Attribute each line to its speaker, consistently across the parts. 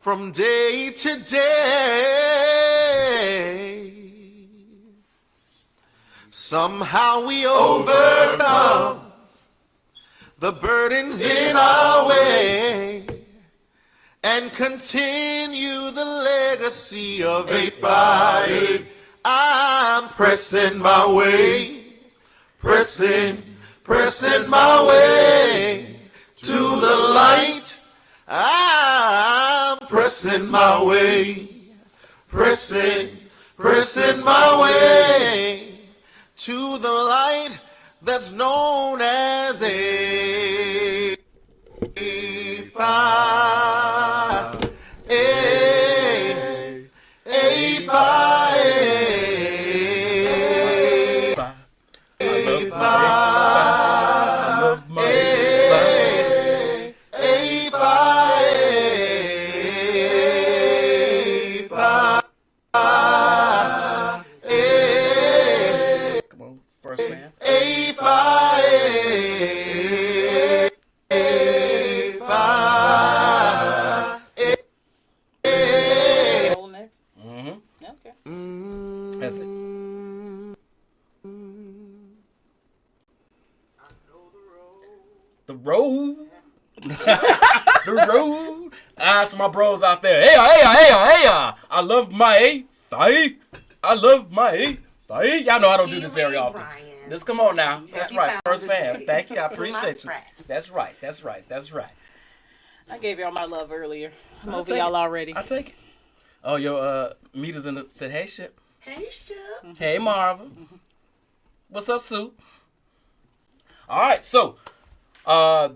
Speaker 1: from day to day. Somehow we overcome the burdens in our way and continue the legacy of a fight. I'm pressing my way, pressing my way to the light. I'm pressing my way, pressing my way to the light that's known as a fire. A
Speaker 2: Come on, first man.
Speaker 3: Roll next. Okay.
Speaker 2: That's it. The road. The road. Ask my bros out there. Hey. I love my fight. I love my fight. Y'all know I don't do this very often. Just come on now. That's right. First fan. Thank you. I appreciate you. That's right.
Speaker 3: I gave y'all my love earlier. I'm
Speaker 2: I'll
Speaker 3: over
Speaker 2: take
Speaker 3: y'all
Speaker 2: it.
Speaker 3: already.
Speaker 2: I'll take it. Oh, your meters in the said, hey, Ship.
Speaker 4: Hey, Ship.
Speaker 2: Hey, Marvin. What's up, Sue? All right, so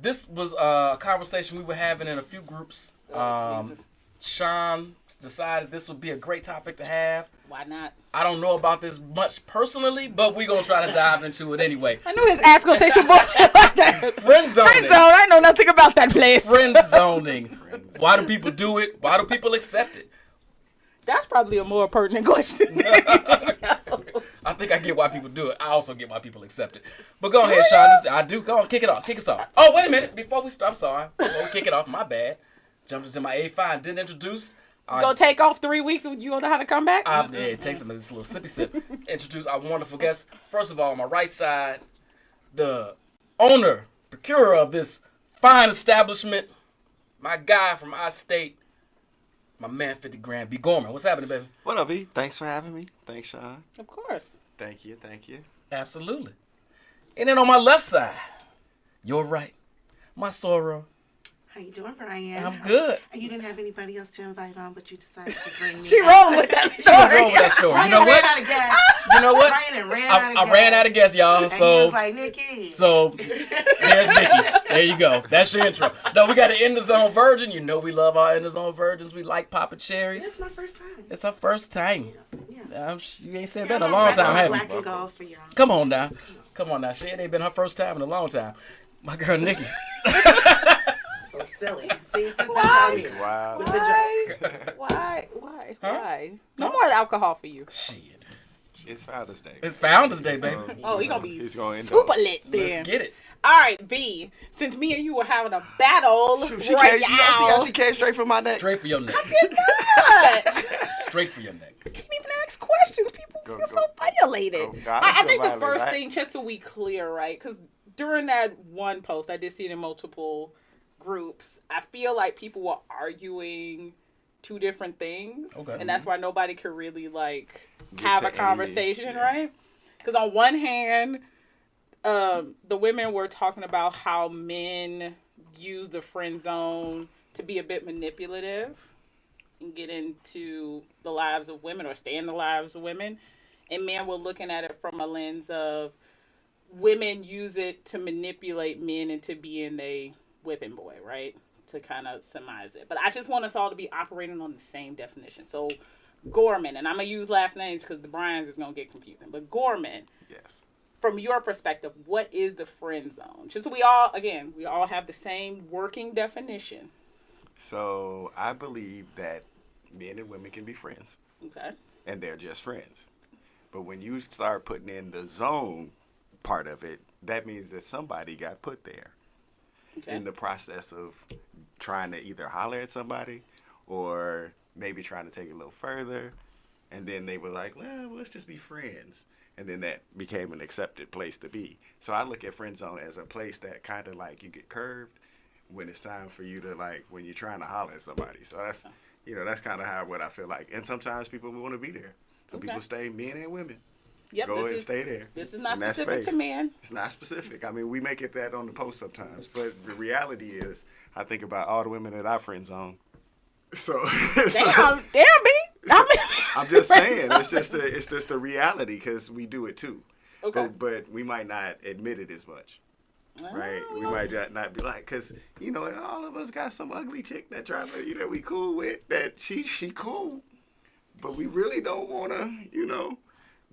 Speaker 2: this was a conversation we were having in a few groups.
Speaker 3: Jesus.
Speaker 2: Shon decided this would be a great topic to have.
Speaker 3: Why not?
Speaker 2: I don't know about this much personally, but we're going to try to dive into it anyway.
Speaker 3: I knew his ass gonna say some bullshit like that.
Speaker 2: Friend zoning.
Speaker 3: Friend zone. I know nothing about that place.
Speaker 2: Friend zoning. Why do people do it? Why do people accept it?
Speaker 3: That's probably a more pertinent question.
Speaker 2: I think I get why people do it. I also get why people accept it. But go ahead, Shon. I do. Go on, kick it off. Kick us off. Oh, wait a minute. Before we start, I'm sorry. Before we kick it off, my bad. Jumped into my A5 and didn't introduce.
Speaker 3: Go take off 3 weeks and you don't know how to come back?
Speaker 2: Yeah, it takes some of this little sippy sip. Introduce our wonderful guest. First of all, on my right side, the owner, procurer of this fine establishment, my guy from our state, my man 50 grand, B. Gorman. What's happening, baby?
Speaker 5: What up, E? Thanks for having me. Thanks, Shon.
Speaker 3: Of course.
Speaker 5: Thank you.
Speaker 2: Absolutely. And then on my left side, you're right, my sorrow.
Speaker 4: How you doing, Brian?
Speaker 2: I'm good.
Speaker 4: You didn't have anybody else to invite on, but you decided to bring me.
Speaker 3: She rolling with that
Speaker 2: She
Speaker 3: story.
Speaker 2: rolled with that story.
Speaker 4: Brian
Speaker 2: You know
Speaker 4: ran
Speaker 2: what?
Speaker 4: out of gas.
Speaker 2: You know what?
Speaker 4: Brian ran out of gas.
Speaker 2: I ran out of gas, y'all.
Speaker 4: And he
Speaker 2: So
Speaker 4: was like, Nikki.
Speaker 2: So there's Nikki. There you go. That's your intro. No, we got an in the zone virgin. You know we love our in the zone virgins. We like popping cherries.
Speaker 4: It's my first time.
Speaker 2: It's our first time.
Speaker 4: Yeah.
Speaker 2: You ain't said that in a long time, have
Speaker 4: Black
Speaker 2: you?
Speaker 4: and gold for y'all.
Speaker 2: Come on now. She ain't been her first time in a long time. My girl Nikki.
Speaker 4: So silly. See, that's what I mean.
Speaker 5: Wow.
Speaker 4: With the jokes.
Speaker 3: Why? No more alcohol for you.
Speaker 2: Shit.
Speaker 5: It's Founders Day.
Speaker 2: It's Founders Day, baby.
Speaker 3: Oh, he gonna be
Speaker 5: He's gonna end
Speaker 3: super
Speaker 5: up.
Speaker 3: lit then.
Speaker 2: Let's get it.
Speaker 3: All right, B. Since me and you were having a battle
Speaker 5: She
Speaker 3: right
Speaker 5: came, you see how
Speaker 3: now.
Speaker 5: she came straight from my neck?
Speaker 2: Straight for your neck.
Speaker 3: What?
Speaker 2: Straight for your neck.
Speaker 3: Can't even ask questions. People
Speaker 5: Go,
Speaker 3: feel
Speaker 5: go,
Speaker 3: so violated.
Speaker 5: go. Nah,
Speaker 3: I
Speaker 5: feel
Speaker 3: think the
Speaker 5: violated,
Speaker 3: first
Speaker 5: right?
Speaker 3: thing, just so we clear, right? Because during that one post, I did see it in multiple groups. I feel like people were arguing two different things,
Speaker 2: Okay.
Speaker 3: and that's why nobody could really like
Speaker 5: Get
Speaker 3: have
Speaker 5: to
Speaker 3: a conversation, right? Because on one hand, the women were talking about how men use the friend zone to be a bit manipulative and get into the lives of women or stay in the lives of women. And men were looking at it from a lens of women use it to manipulate men into being a whipping boy, right? To kind of surmise it. But I just want us all to be operating on the same definition. So Gorman, and I'm going to use last names because the Bryans is going to get confusing. But Gorman,
Speaker 5: Yes.
Speaker 3: from your perspective, what is the friend zone? Just so we all have the same working definition.
Speaker 5: So I believe that men and women can be friends,
Speaker 3: Okay.
Speaker 5: and they're just friends. But when you start putting in the zone part of it, that means that somebody got put there
Speaker 3: Okay.
Speaker 5: in the process of trying to either holler at somebody or maybe trying to take it a little further. And then they were like, well, let's just be friends. And then that became an accepted place to be. So I look at friend zone as a place that kind of like you get curved when it's time for you to like, when you're trying to holler at somebody. So that's, that's kind of how what I feel like. And sometimes people want to be there. Some people stay, men and women.
Speaker 3: Yep,
Speaker 5: Go ahead and stay there.
Speaker 3: This is not specific to men.
Speaker 5: It's not specific. I mean, we make it that on the post sometimes. But the reality is, I think about all the women that I friend zone. So,
Speaker 3: damn me.
Speaker 5: I'm just saying, it's just the reality because we do it too.
Speaker 3: Okay.
Speaker 5: But we might not admit it as much. Right? We might not be like, because, all of us got some ugly chick that try to, we cool with, that she cool. But we really don't want to,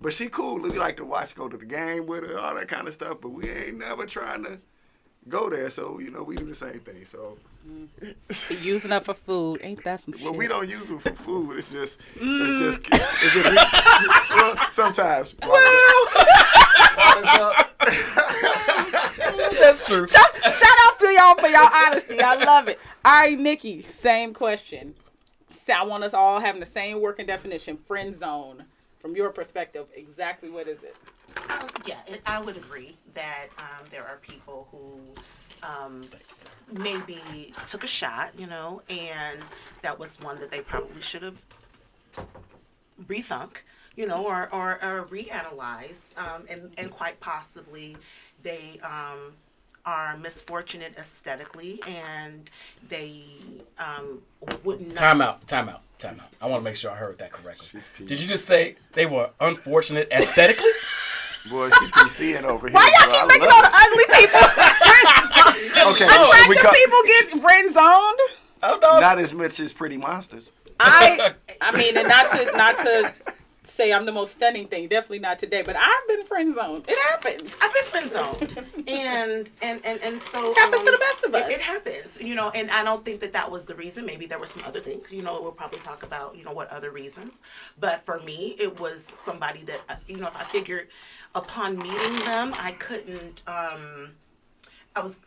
Speaker 5: But she cool. We like to go to the game with her, all that kind of stuff. But we ain't never trying to go there. So, we do the same thing. So.
Speaker 3: Using up for food. Ain't that some shit?
Speaker 5: Well, we don't use them for food. It's just well, sometimes.
Speaker 2: That's true.
Speaker 3: Shout out to y'all for y'all honesty. I love it. All right, Nikki, same question. So I want us all having the same working definition. Friend zone. From your perspective, exactly what is it?
Speaker 4: I would agree that there are people who maybe took a shot, and that was one that they probably should have rethunk, or reanalyzed, and quite possibly they are misfortunate aesthetically, and they would not.
Speaker 2: Time out. I want to make sure I heard that correctly. Did you just say they were unfortunate aesthetically?
Speaker 5: Boy, she PCing over here.
Speaker 3: Why y'all keep making all the ugly people?
Speaker 5: Okay,
Speaker 3: attractive people get friend zoned.
Speaker 2: Oh no,
Speaker 5: not as much as Pretty Monsters.
Speaker 3: I mean, and not to say I'm the most stunning thing. Definitely not today, but I've been friend zoned. It happens.
Speaker 4: I've been friend zoned, and so
Speaker 3: it happens to the best of us.
Speaker 4: It happens, and I don't think that was the reason. Maybe there were some other things. We'll probably talk about what other reasons. But for me, it was somebody that if I figured upon meeting them, I couldn't. I was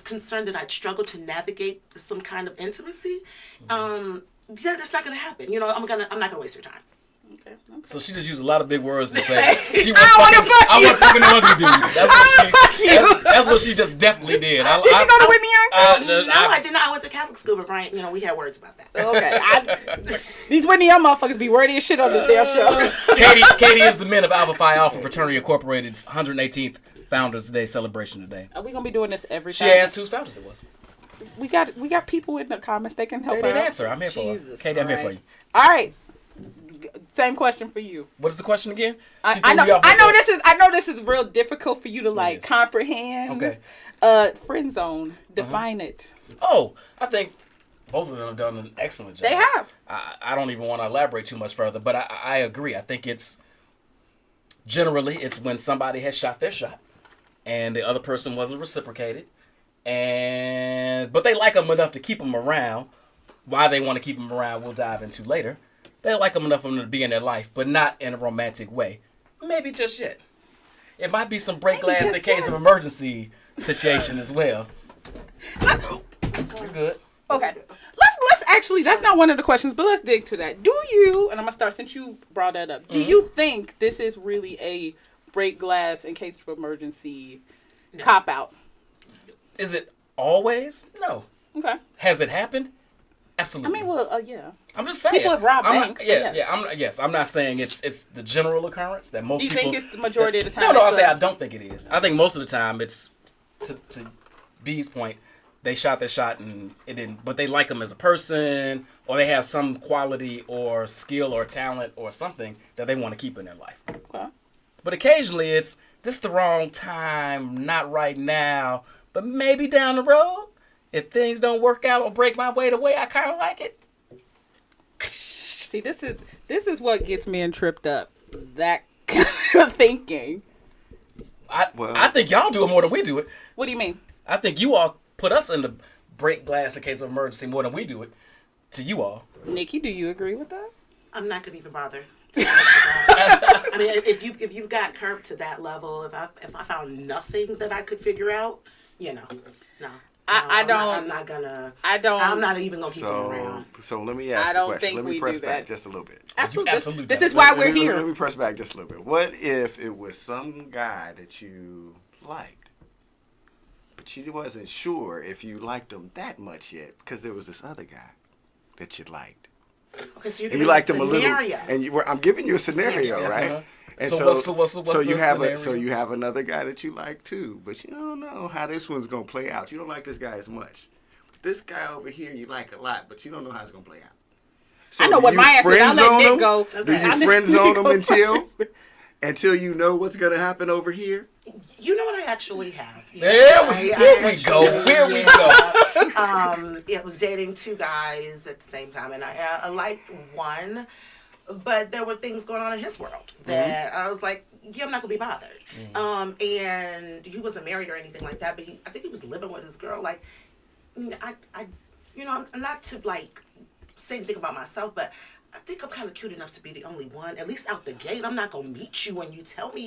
Speaker 4: concerned that I'd struggle to navigate some kind of intimacy. That's not gonna happen. I'm not gonna waste your time.
Speaker 3: Okay.
Speaker 2: So she just used a lot of big words to say I want fucking ugly dudes. That's what she just definitely did.
Speaker 3: Did you go to Whitney Young?
Speaker 4: No, I did not. I went to Catholic school, but Brian, we had words about that.
Speaker 3: Okay. These Whitney Young motherfuckers be wordy as shit on this damn show.
Speaker 2: Katie is the men of Alpha Phi Alpha Fraternity Incorporated's 118th Founders Day celebration today.
Speaker 3: Are we gonna be doing this every time?
Speaker 2: She asked whose founders it was.
Speaker 3: We got people in the comments. They can help.
Speaker 2: They didn't answer. I'm here for her. Katie, I'm here for you.
Speaker 3: All right. Same question for you.
Speaker 2: What is the question again?
Speaker 3: I know this is real difficult for you to comprehend.
Speaker 2: Okay.
Speaker 3: Friend zone. Define it.
Speaker 2: Oh, I think both of them have done an excellent job.
Speaker 3: They have.
Speaker 2: I don't even want to elaborate too much further, but I agree. I think it's when somebody has shot their shot and the other person wasn't reciprocated, but they like them enough to keep them around. Why they want to keep them around, we'll dive into later. They like them enough for them to be in their life, but not in a romantic way. Maybe just yet. It might be some break glass in case of emergency situation as well. You're good.
Speaker 3: Okay. Let's actually, that's not one of the questions, but let's dig to that. Do you, and I'm going to start since you brought that up, do you think this is really a break glass in case of emergency cop-out?
Speaker 2: Is it always? No.
Speaker 3: Okay.
Speaker 2: Has it happened? Absolutely.
Speaker 3: I mean, well, yeah.
Speaker 2: I'm just saying.
Speaker 3: People have robbed banks.
Speaker 2: I'm not saying it's the general occurrence that most people.
Speaker 3: Do you think it's the majority of the time?
Speaker 2: No, I say I don't think it is. I think most of the time it's, to B's point, they shot their shot and it didn't. But they like them as a person, or they have some quality or skill or talent or something that they want to keep in their life.
Speaker 3: Okay.
Speaker 2: But occasionally it's this the wrong time, not right now, but maybe down the road. If things don't work out or break my way the way I kind of like it.
Speaker 3: See, this is what gets me tripped up. That kind of thinking.
Speaker 2: I think y'all do it more than we do it.
Speaker 3: What do you mean?
Speaker 2: I think you all put us in the break glass in case of emergency more than we do it to you all.
Speaker 3: Nikki, do you agree with that?
Speaker 4: I'm not gonna even bother. I mean, if you've got curbed to that level, if I found nothing that I could figure out, no.
Speaker 3: I don't.
Speaker 4: I'm not gonna.
Speaker 3: I don't.
Speaker 4: I'm not even gonna keep him around.
Speaker 5: So let me ask
Speaker 3: I
Speaker 5: a
Speaker 3: don't
Speaker 5: question.
Speaker 3: think
Speaker 5: Let me
Speaker 3: we
Speaker 5: press
Speaker 3: do
Speaker 5: back
Speaker 3: that.
Speaker 5: just a little bit.
Speaker 3: Absolutely.
Speaker 2: absolutely
Speaker 3: This
Speaker 2: don't.
Speaker 3: is why we're
Speaker 5: Let
Speaker 3: here.
Speaker 5: me press back just a little bit. What if it was some guy that you liked, but you wasn't sure if you liked him that much yet because there was this other guy that you liked.
Speaker 4: Okay, so you're
Speaker 5: And
Speaker 4: giving
Speaker 5: you
Speaker 4: me
Speaker 5: liked
Speaker 4: a
Speaker 5: him a little,
Speaker 4: scenario.
Speaker 5: and I'm giving you a scenario,
Speaker 2: Yes,
Speaker 5: right?
Speaker 2: uh-huh.
Speaker 5: And
Speaker 2: So
Speaker 5: so,
Speaker 2: what's
Speaker 5: you
Speaker 2: the
Speaker 5: have
Speaker 2: scenario?
Speaker 5: you have another guy that you like too, but you don't know how this one's gonna play out. You don't like this guy as much. This guy over here you like a lot, but you don't know how it's gonna play out. So
Speaker 3: I know
Speaker 5: do
Speaker 3: what
Speaker 5: you
Speaker 3: my answer is. I'll let
Speaker 5: friend
Speaker 3: Nick
Speaker 5: zone
Speaker 3: go.
Speaker 5: him? Do
Speaker 4: Okay.
Speaker 5: you
Speaker 3: I'll let
Speaker 5: friend
Speaker 3: Nick
Speaker 5: zone him
Speaker 3: go
Speaker 5: until you know what's gonna happen over here?
Speaker 4: You know what I actually have?
Speaker 2: There we
Speaker 4: I
Speaker 2: go.
Speaker 4: actually,
Speaker 2: Here we go.
Speaker 4: It was dating two guys at the same time, and I liked one, but there were things going on in his world that I was like, yeah, I'm not gonna be bothered. And he wasn't married or anything like that, but I think he was living with his girl. Like, I'm not to like say anything about myself, but I think I'm kind of cute enough to be the only one, at least out the gate. I'm not gonna meet you when you tell me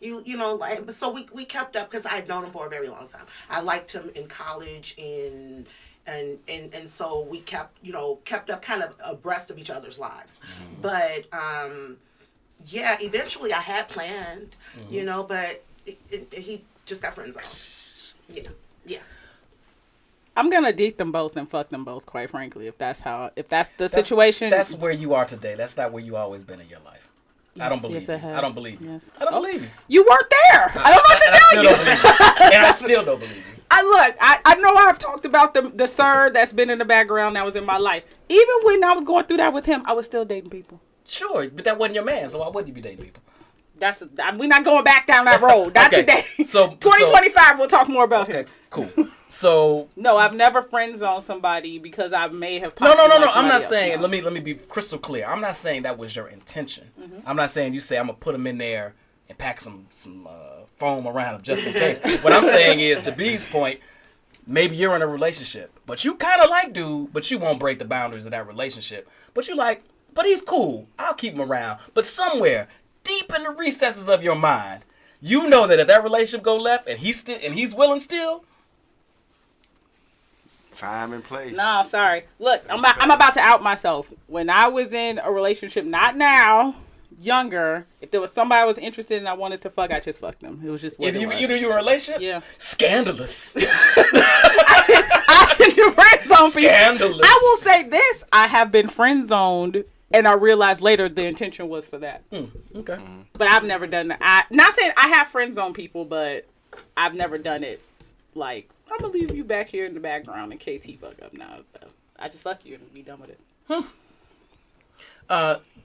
Speaker 4: you know, like. But so we kept up because I had known him for a very long time. I liked him in college, and so we kept up kind of abreast of each other's lives. But yeah, eventually I had planned, but he just got friend zoned. Yeah.
Speaker 3: I'm gonna date them both and fuck them both. Quite frankly, if that's the situation.
Speaker 2: That's where you are today. That's not where you always been in your life. I don't believe
Speaker 3: yes,
Speaker 2: you.
Speaker 3: it has.
Speaker 2: I don't believe you.
Speaker 3: Yes.
Speaker 2: I don't believe you.
Speaker 3: You weren't there. I don't know what to tell you.
Speaker 2: And I still don't believe you.
Speaker 3: I know I've talked about the sir that's been in the background that was in my life. Even when I was going through that with him, I was still dating people.
Speaker 2: Sure, but that wasn't your man, so why would you be dating people?
Speaker 3: We're not going back down that road. Not
Speaker 2: Okay,
Speaker 3: today.
Speaker 2: so
Speaker 3: 2025, we'll talk more about him.
Speaker 2: Okay, cool. So
Speaker 3: No, I've never friend zoned somebody because I may have.
Speaker 2: no.
Speaker 3: possibly liked
Speaker 2: I'm
Speaker 3: somebody
Speaker 2: not
Speaker 3: else.
Speaker 2: saying.
Speaker 3: No.
Speaker 2: Let me be crystal clear. I'm not saying that was your intention. I'm not saying you say I'm gonna put him in there and pack some foam around him just in case. What I'm saying is, to B's point, maybe you're in a relationship, but you kind of like dude, but you won't break the boundaries of that relationship. But you like, but he's cool. I'll keep him around. But somewhere deep in the recesses of your mind, you know that if that relationship go left and he's willing still.
Speaker 5: Time and place.
Speaker 3: No, sorry. Look, I'm about to out myself. When I was in a relationship, not now, younger, if there was somebody I was interested in, I wanted to fuck, I just fucked them. It was just what
Speaker 2: If
Speaker 3: it
Speaker 2: you
Speaker 3: was.
Speaker 2: in a relationship,
Speaker 3: Yeah.
Speaker 2: Scandalous.
Speaker 3: I can do friend zone people.
Speaker 2: Scandalous.
Speaker 3: I will say this: I have been friend zoned, and I realized later the intention was for that.
Speaker 2: Okay.
Speaker 3: But I've never done that. Not saying I have friend zone people, but I've never done it. Like, I'm gonna leave you back here in the background in case he fuck up. Now, I just fuck you and be done with it.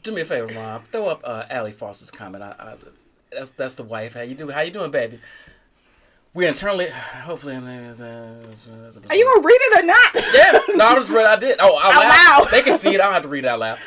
Speaker 2: Do me a favor, Rob. Throw up Allie Foster's comment. That's the wife. How you doing, baby? We internally, hopefully.
Speaker 3: Are you gonna read it or not?
Speaker 2: Yeah. No, I just read. I did. Oh, out
Speaker 3: loud.
Speaker 2: They can see it. I don't have to read it out loud.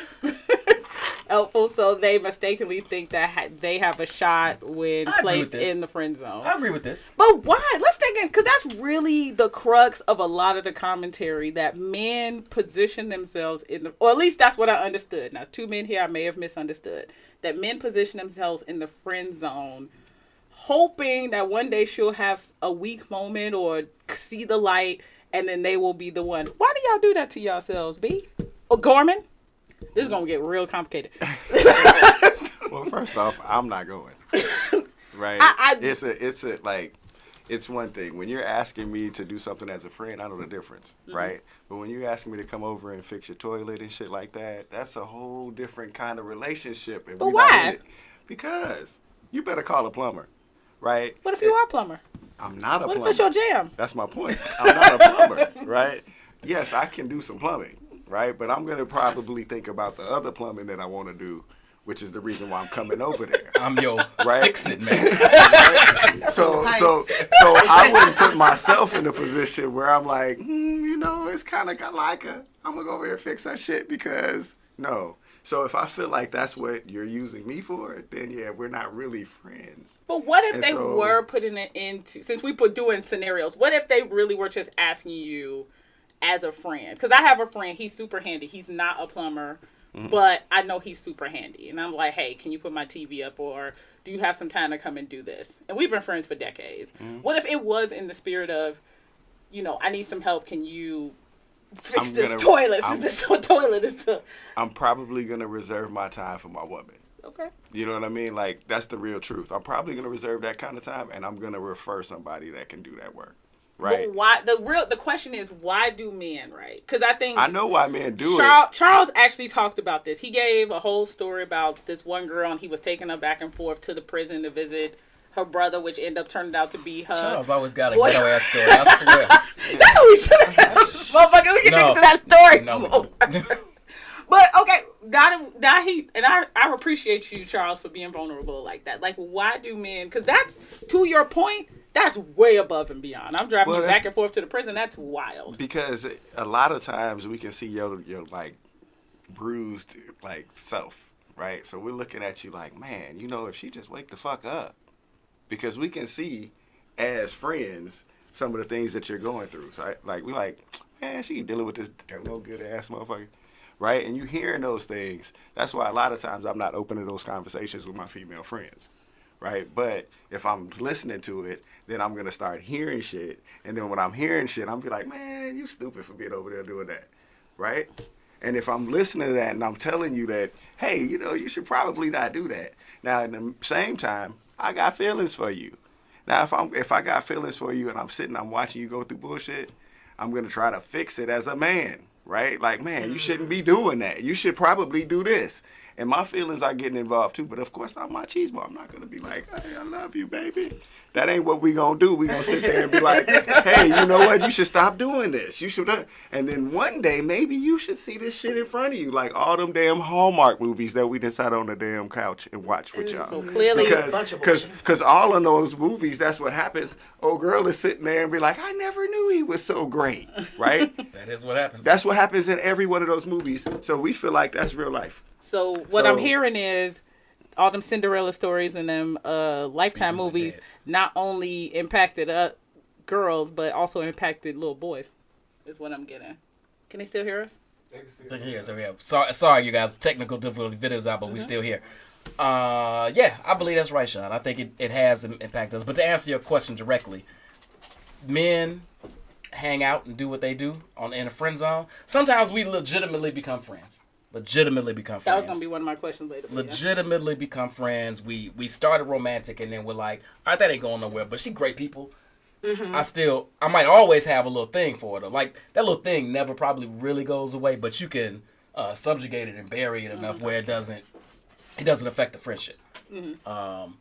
Speaker 3: Helpful, so they mistakenly think that they have a shot when
Speaker 2: I agree with
Speaker 3: placed
Speaker 2: this.
Speaker 3: in the friend zone.
Speaker 2: I agree with this.
Speaker 3: But why? Let's take it, because that's really the crux of a lot of the commentary, that men position themselves in the, or at least that's what I understood. Now, 2 men here I may have misunderstood. That men position themselves in the friend zone, hoping that one day she'll have a weak moment or see the light, and then they will be the one. Why do y'all do that to yourselves, B? Or Gorman? This is going to get real complicated.
Speaker 5: Well, first off, I'm not going. Right? It's one thing. When you're asking me to do something as a friend, I know the difference, right? But when you're asking me to come over and fix your toilet and shit like that, that's a whole different kind of relationship. And
Speaker 3: But
Speaker 5: we're not
Speaker 3: why?
Speaker 5: in it. Because you better call a plumber, right?
Speaker 3: What if you are a plumber?
Speaker 5: I'm not a
Speaker 3: What
Speaker 5: plumber.
Speaker 3: if it's your jam?
Speaker 5: That's my point. I'm not a plumber, right? Yes, I can do some plumbing, right? But I'm going to probably think about the other plumbing that I want to do, which is the reason why I'm coming over there.
Speaker 2: I'm your
Speaker 5: Right?
Speaker 2: fix it, man.
Speaker 5: Right? So I wouldn't put myself in a position where I'm like, it's kind of like I'm going to go over here and fix that shit because, no. So if I feel like that's what you're using me for, then yeah, we're not really friends.
Speaker 3: But what if
Speaker 5: And
Speaker 3: they
Speaker 5: so-
Speaker 3: were putting it into, since we put doing scenarios, what if they really were just asking you as a friend? Because I have a friend, he's super handy. He's not a plumber, but I know he's super handy. And I'm like, hey, can you put my TV up, or do you have some time to come and do this? And we've been friends for decades. What if it was in the spirit of, I need some help. Can you fix
Speaker 5: I'm
Speaker 3: this
Speaker 5: gonna-
Speaker 3: toilet?
Speaker 5: I'm-
Speaker 3: This toilet is the...
Speaker 5: I'm probably gonna reserve my time for my woman.
Speaker 3: Okay.
Speaker 5: You know what I mean? Like, that's the real truth. I'm probably gonna reserve that kind of time, and I'm gonna refer somebody that can do that work. Right?
Speaker 3: But why? The question is, why do men, right? Because I think
Speaker 5: I know why men do it.
Speaker 3: Charles actually talked about this. He gave a whole story about this one girl, and he was taking her back and forth to the prison to visit her brother, which ended up turning out to be her.
Speaker 2: Charles always got a ghetto ass story. I swear.
Speaker 3: That's what we should have. Motherfucker, we can
Speaker 2: No.
Speaker 3: get into that story.
Speaker 2: No.
Speaker 3: But okay, now he and I appreciate you, Charles, for being vulnerable like that. Like, why do men? Because that's, to your point, that's way above and beyond. I'm driving you back and forth to the prison. That's wild.
Speaker 5: Because a lot of times we can see your like bruised like self, right? So we're looking at you like, man, if she just wake the fuck up, because we can see as friends some of the things that you're going through. So we're like, man, she dealing with this no good ass motherfucker. Right? And you hearing those things. That's why a lot of times I'm not open to those conversations with my female friends. Right? But if I'm listening to it, then I'm going to start hearing shit. And then when I'm hearing shit, I'm be like, man, you stupid for being over there doing that. Right? And if I'm listening to that and I'm telling you that, hey, you should probably not do that. Now, at the same time, I got feelings for you. Now, if I got feelings for you and I'm watching you go through bullshit, I'm going to try to fix it as a man. Right? Like, man, you shouldn't be doing that. You should probably do this. And my feelings are getting involved too. But of course, I'm machismo. I'm not going to be like, hey, I love you, baby. That ain't what we going to do. We going to sit there and be like, hey, you know what? You should stop doing this. You should. And then one day, maybe you should see this shit in front of you. Like all them damn Hallmark movies that we done sat on the damn couch and watched with y'all.
Speaker 3: So clearly,
Speaker 5: Because all of those movies, that's what happens. Old girl is sitting there and be like, I never knew he was so great. Right?
Speaker 2: That is what happens.
Speaker 5: That's what happens in every one of those movies. So we feel like that's real life.
Speaker 3: So what I'm hearing is all them Cinderella stories and them Lifetime movies not only impacted girls, but also impacted little boys, is what I'm getting. Can they still hear us?
Speaker 2: They can hear us. So yeah. Sorry, you guys. Technical difficulty. Videos out, but we still here. Yeah, I believe that's right, Shon. I think it has impacted us. But to answer your question directly, men hang out and do what they do in a friend zone. Sometimes we legitimately become friends. That was gonna be one of my questions later. Legitimately become friends. We started romantic, and then we're like, all right, that ain't going nowhere. But she great people. Mm-hmm. I might always have a little thing for her. Like that little thing never probably really goes away, but you can subjugate it and bury it enough where it doesn't affect the friendship. Mm-hmm.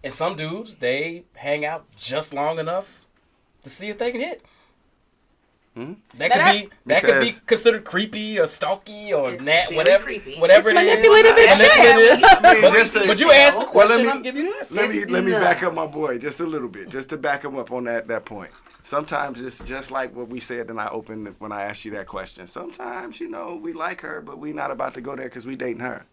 Speaker 2: And some dudes, they hang out just long enough to see if they can hit. Hmm? That could be considered creepy or stalky or whatever it is.
Speaker 3: Manipulative as shit.
Speaker 2: But you asked the question, I'm giving you the answer.
Speaker 5: Let me back up my boy just a little bit, just to back him up on that point. Sometimes it's just like what we said and I opened when I asked you that question. Sometimes, we like her, but we not about to go there because we dating her.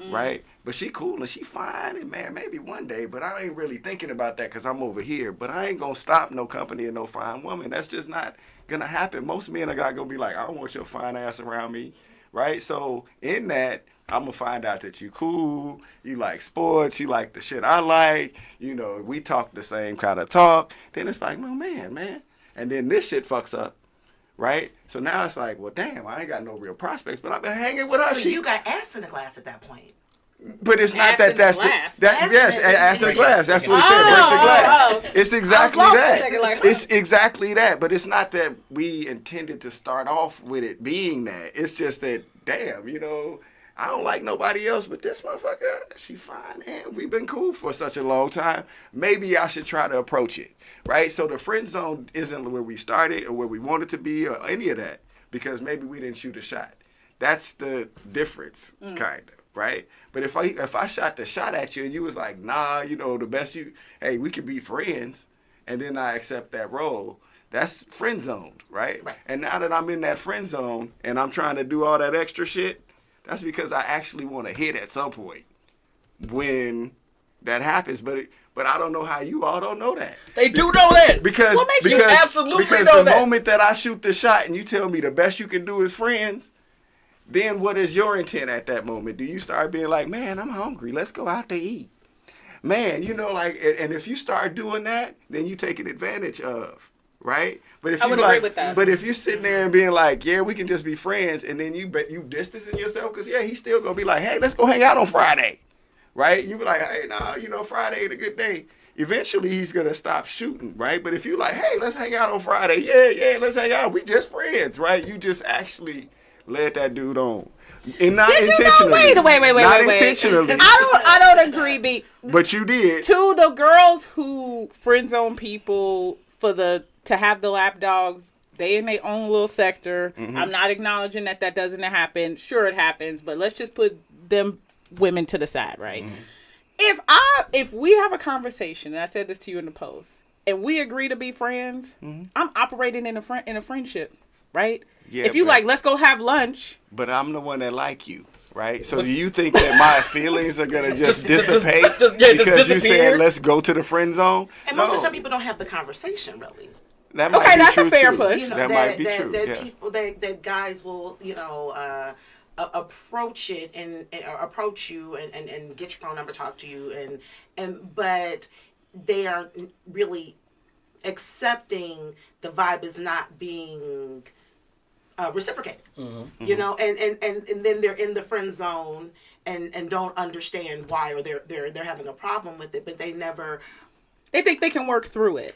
Speaker 5: Right? But she cool and she fine and man, maybe one day, but I ain't really thinking about that because I'm over here. But I ain't gonna stop no company and no fine woman. That's just not gonna happen. Most men are not gonna be like, I don't want your fine ass around me. Right? So in that, I'm gonna find out that you cool, you like sports, you like the shit I like, we talk the same kind of talk. Then it's like, well, man. And then this shit fucks up. Right? So now it's like, well, damn, I ain't got no real prospects, but I've been hanging with her.
Speaker 4: So you got ass in the glass at that point.
Speaker 5: But it's not that's
Speaker 3: ass
Speaker 5: in the glass. That's what he said. Break the glass. It's exactly that. It's exactly that. But it's not that we intended to start off with it being that. It's just that, damn, I don't like nobody else, but this motherfucker, she fine, man. We've been cool for such a long time. Maybe I should try to approach it, right? So the friend zone isn't where we started or where we wanted to be or any of that because maybe we didn't shoot a shot. That's the difference, kind of, right? But if I shot the shot at you and you was like, nah, the best hey, we could be friends, and then I accept that role, that's friend zoned, right? And now that I'm in that friend zone and I'm trying to do all that extra shit, that's because I actually want to hit at some point when that happens. But I don't know how you all don't know that.
Speaker 2: They do know that.
Speaker 5: Because
Speaker 2: you absolutely
Speaker 5: because
Speaker 2: know
Speaker 5: the
Speaker 2: that.
Speaker 5: moment that I shoot the shot and you tell me the best you can do is friends, then what is your intent at that moment? Do you start being like, man, I'm hungry. Let's go out to eat. Man, and if you start doing that, then you taking advantage of, right? But if
Speaker 3: I
Speaker 5: you
Speaker 3: would agree with that.
Speaker 5: but if you're sitting there and being like, yeah, we can just be friends, and then you distancing yourself, because he's still gonna be like, hey, let's go hang out on Friday, right? You be like, hey, nah, Friday ain't a good day. Eventually, he's gonna stop shooting, right? But if you like, hey, let's hang out on Friday, yeah, let's hang out. We just friends, right? You just actually led that dude on, and not intentionally.
Speaker 3: Wait.
Speaker 5: Not intentionally.
Speaker 3: I don't agree, B.
Speaker 5: But you did.
Speaker 3: To the girls who friend zone people to have the lap dogs, they in their own little sector.
Speaker 5: Mm-hmm.
Speaker 3: I'm not acknowledging that doesn't happen. Sure, it happens, but let's just put them women to the side, right?
Speaker 5: Mm-hmm.
Speaker 3: If we have a conversation, and I said this to you in the post, and we agree to be friends, I'm operating in a friendship, right?
Speaker 5: Yeah,
Speaker 3: if you like, let's go have lunch.
Speaker 5: But I'm the one that like you, right? So do you think that my feelings are gonna just dissipate
Speaker 2: just
Speaker 5: because you
Speaker 2: disappear?
Speaker 5: said let's go to the friend zone?
Speaker 4: And most of the time, people don't have the conversation really.
Speaker 5: That might
Speaker 3: Okay,
Speaker 5: be
Speaker 3: that's
Speaker 5: true
Speaker 3: a fair
Speaker 5: too.
Speaker 3: push.
Speaker 4: You know,
Speaker 5: That might be true.
Speaker 4: That
Speaker 5: Yes.
Speaker 4: people, that guys will, approach it and or approach you and get your phone number, talk to you, but they aren't really accepting the vibe is not being reciprocated. You know, and then they're in the friend zone and don't understand why, or they're having a problem with it, but they
Speaker 3: think they can work through it.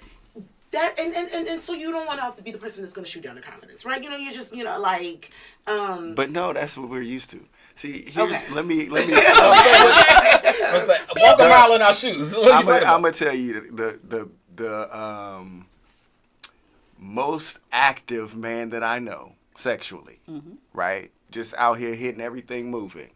Speaker 4: That and so you don't want to have to be the person that's going to shoot down their confidence, right? You know, you just like.
Speaker 5: But no, that's what we're used to. See, let me.
Speaker 2: Let's say, walk a mile in our shoes.
Speaker 5: I'm gonna tell you the most active man that I know sexually, right? Just out here hitting everything moving,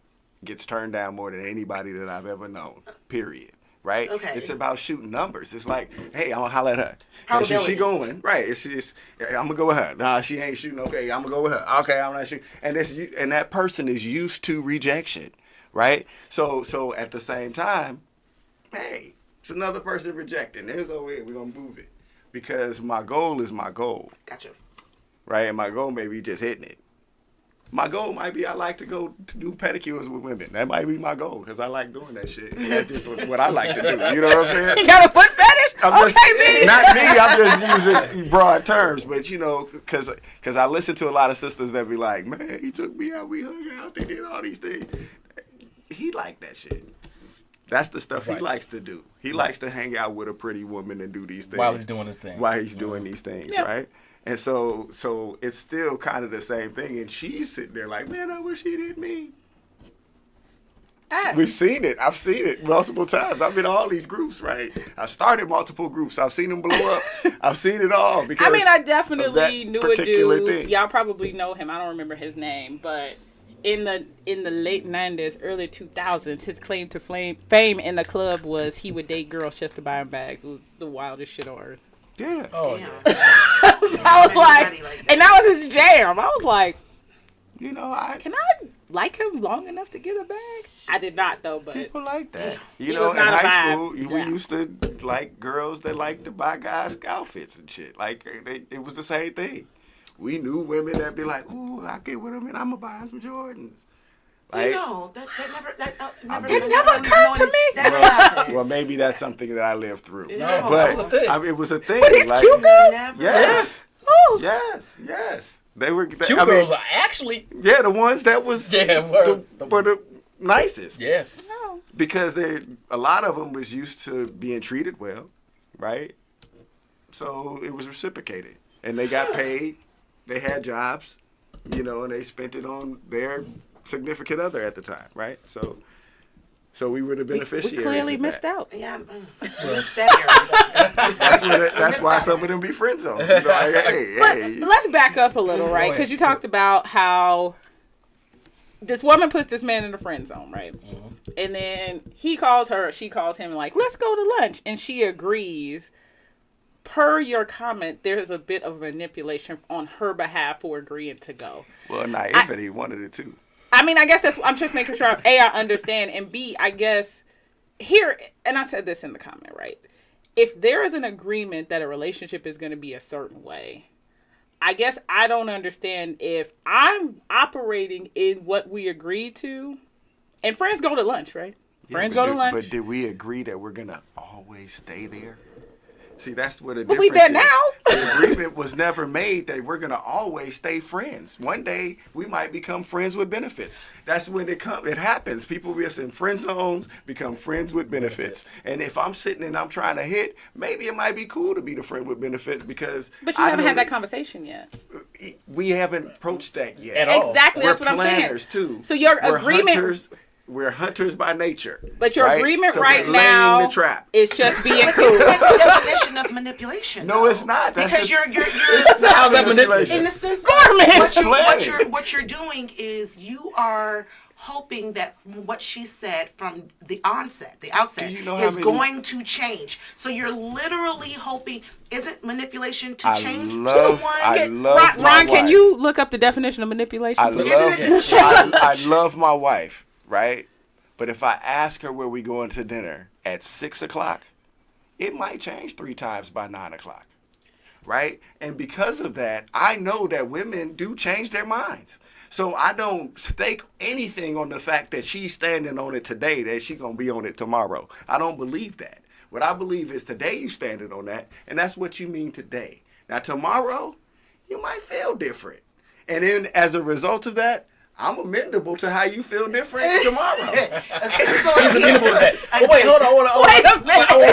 Speaker 5: gets turned down more than anybody that I've ever known. Period. Right?
Speaker 4: Okay.
Speaker 5: It's about shooting numbers. It's like, hey, I'm gonna holler at her.
Speaker 4: Probabilities.
Speaker 5: She going, right? It's just, I'm gonna go with her. Nah, she ain't shooting. Okay, I'm gonna go with her. Okay, I'm not shooting. And that person is used to rejection, right? So at the same time, hey, it's another person rejecting. There's no way we're gonna move it, because my goal is my goal,
Speaker 4: Gotcha.
Speaker 5: right? And my goal may be just hitting it. My goal might be I like to go to do pedicures with women. That might be my goal, because I like doing that shit. That's just what I like to do. You know what I'm saying?
Speaker 3: You got a foot fetish?
Speaker 5: Not me. I'm just using broad terms, but because I listen to a lot of sisters that be like, man, he took me out, we hung out, they did all these things. He liked that shit. That's the stuff he likes to do. He likes to hang out with a pretty woman and do these things
Speaker 2: While he's doing his thing.
Speaker 5: While he's doing these things, right? And so it's still kind of the same thing. And she's sitting there like, man, I wish he did me. We've seen it. I've seen it multiple times. I've been in all these groups, right? I've started multiple groups. I've seen them blow up. I've seen it all. Because
Speaker 3: I definitely knew a dude.
Speaker 5: Thing.
Speaker 3: Y'all probably know him. I don't remember his name, but in the late 90s, early 2000s, his claim to fame in the club was he would date girls just to buy them bags. It was the wildest shit on earth.
Speaker 5: Yeah.
Speaker 2: Oh,
Speaker 4: Damn.
Speaker 3: I was like, and that was his jam. I was like,
Speaker 5: can
Speaker 3: I like him long enough to get a bag? I did not, though, but
Speaker 5: people like that.
Speaker 3: He
Speaker 5: In
Speaker 3: was not a
Speaker 5: high
Speaker 3: vibe.
Speaker 5: school, we used to like girls that like to buy guys outfits and shit. Like, it was the same thing. We knew women that be like, ooh, I get with him and I'm going to buy him some Jordans. Like,
Speaker 4: that never
Speaker 3: It never occurred to me.
Speaker 4: Never happened.
Speaker 5: well, maybe that's something that I lived through.
Speaker 4: No,
Speaker 5: but
Speaker 2: that was a thing.
Speaker 5: it was a thing.
Speaker 3: But these
Speaker 5: like,
Speaker 3: cute girls?
Speaker 4: Never.
Speaker 5: Yes.
Speaker 3: Oh.
Speaker 5: Yes. They were
Speaker 2: Cute girls are actually.
Speaker 5: yeah, the ones that was
Speaker 2: were
Speaker 5: the nicest.
Speaker 2: Yeah.
Speaker 3: No.
Speaker 5: Because a lot of them was used to being treated well, right? So it was reciprocated, and they got paid. They had jobs, and they spent it on their significant other at the time, right? So we were the beneficiaries.
Speaker 3: We clearly
Speaker 5: of
Speaker 3: missed
Speaker 5: that.
Speaker 3: out.
Speaker 4: Yeah, missed that area.
Speaker 5: That's why some of them be friend zone. Hey.
Speaker 3: Let's back up a little, right? Because you talked about how this woman puts this man in the friend zone, right? Mm-hmm. And then he calls her, she calls him, like, let's go to lunch. And she agrees. Per your comment, there's a bit of manipulation on her behalf for agreeing to go.
Speaker 5: Well, naivety wanted it too.
Speaker 3: I mean, I guess I'm just making sure, A, I understand, and B, I guess here, and I said this in the comment, right? If there is an agreement that a relationship is going to be a certain way, I guess I don't understand if I'm operating in what we agreed to, and friends go to lunch, right? Friends go to lunch.
Speaker 5: But did we agree that we're going to always stay there? See, that's where the
Speaker 3: But
Speaker 5: difference
Speaker 3: we there
Speaker 5: is.
Speaker 3: now.
Speaker 5: The agreement was never made that we're gonna always stay friends. One day we might become friends with benefits. That's when it happens. People be in friend zones, become friends with benefits. And if I'm sitting and I'm trying to hit, maybe it might be cool to be the friend with benefits because
Speaker 3: But you haven't had that conversation yet.
Speaker 5: we haven't approached that yet.
Speaker 2: At all.
Speaker 3: Exactly,
Speaker 5: We're
Speaker 3: that's what I'm saying.
Speaker 5: planners too.
Speaker 3: So your
Speaker 5: We're
Speaker 3: agreement,
Speaker 5: we're hunters by nature.
Speaker 3: but your
Speaker 5: right?
Speaker 3: agreement
Speaker 5: So
Speaker 3: right
Speaker 5: we're laying
Speaker 3: now
Speaker 5: the trap.
Speaker 3: is just being
Speaker 4: But
Speaker 3: cool.
Speaker 4: isn't that the definition of manipulation?
Speaker 5: No,
Speaker 4: though?
Speaker 5: it's not. That's
Speaker 4: Because
Speaker 5: just,
Speaker 4: you're
Speaker 2: How's that manipulation?
Speaker 4: in the sense
Speaker 3: Gorman!
Speaker 4: of what you're doing is you are hoping that what she said from the outset
Speaker 5: Do you know how
Speaker 4: is
Speaker 5: many-
Speaker 4: going to change. So you're literally hoping, isn't manipulation to change
Speaker 5: I
Speaker 4: someone?
Speaker 5: love
Speaker 3: Ron,
Speaker 5: my
Speaker 3: can
Speaker 5: wife.
Speaker 3: you look up the definition of manipulation?
Speaker 5: I
Speaker 3: please?
Speaker 5: I love my wife, right? But if I ask her where we going to dinner at 6:00, it might change 3 times by 9:00, right? And because of that, I know that women do change their minds. So I don't stake anything on the fact that she's standing on it today, that she's going to be on it tomorrow. I don't believe that. What I believe is today you standing on that, and that's what you mean today. Now tomorrow, you might feel different. And then as a result of that, I'm amendable to how you feel different tomorrow.
Speaker 4: Okay, so
Speaker 2: He's amenable to that. Oh, wait, hold on.
Speaker 3: Wait a minute.
Speaker 2: Hold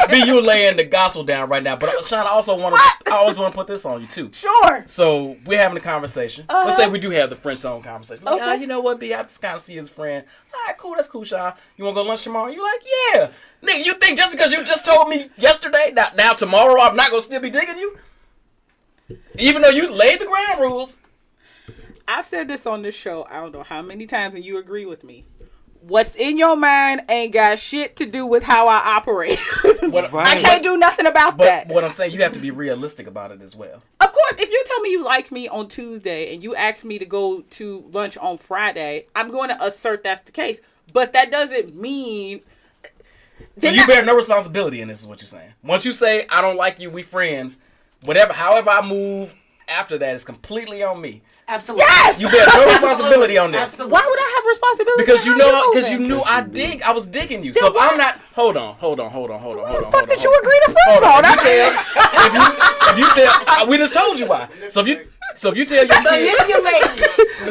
Speaker 2: on. B, you laying the gospel down right now. But Shon, I always want to put this on you too.
Speaker 3: Sure.
Speaker 2: So we're having a conversation. Let's say we do have the Friendzone conversation. Like,
Speaker 3: Okay.
Speaker 2: you know what, B? I just kind of see his friend. All right, cool. That's cool, Shon. You want to go lunch tomorrow? You're like, yeah. Nigga, you think just because you just told me yesterday, now tomorrow I'm not going to still be digging you? Even though you laid the ground rules.
Speaker 3: I've said this on this show, I don't know how many times, and you agree with me. What's in your mind ain't got shit to do with how I operate. I can't do nothing about that.
Speaker 2: But what I'm saying, you have to be realistic about it as well.
Speaker 3: Of course, if you tell me you like me on Tuesday and you ask me to go to lunch on Friday, I'm going to assert that's the case. But that doesn't mean...
Speaker 2: So you bear no responsibility in this is what you're saying. Once you say, I don't like you, we friends, however I move after that is completely on me.
Speaker 4: Absolutely.
Speaker 3: Yes!
Speaker 2: You bear no responsibility on this.
Speaker 4: Absolutely.
Speaker 3: Why would I have responsibility?
Speaker 2: Because you know, because you
Speaker 3: moving?
Speaker 2: knew I was digging you. So if I'm not, hold on.
Speaker 3: What the fuck did you agree to
Speaker 2: Hold on.
Speaker 3: friendzone?
Speaker 2: If you tell, we just told you why. So if you tell your kid,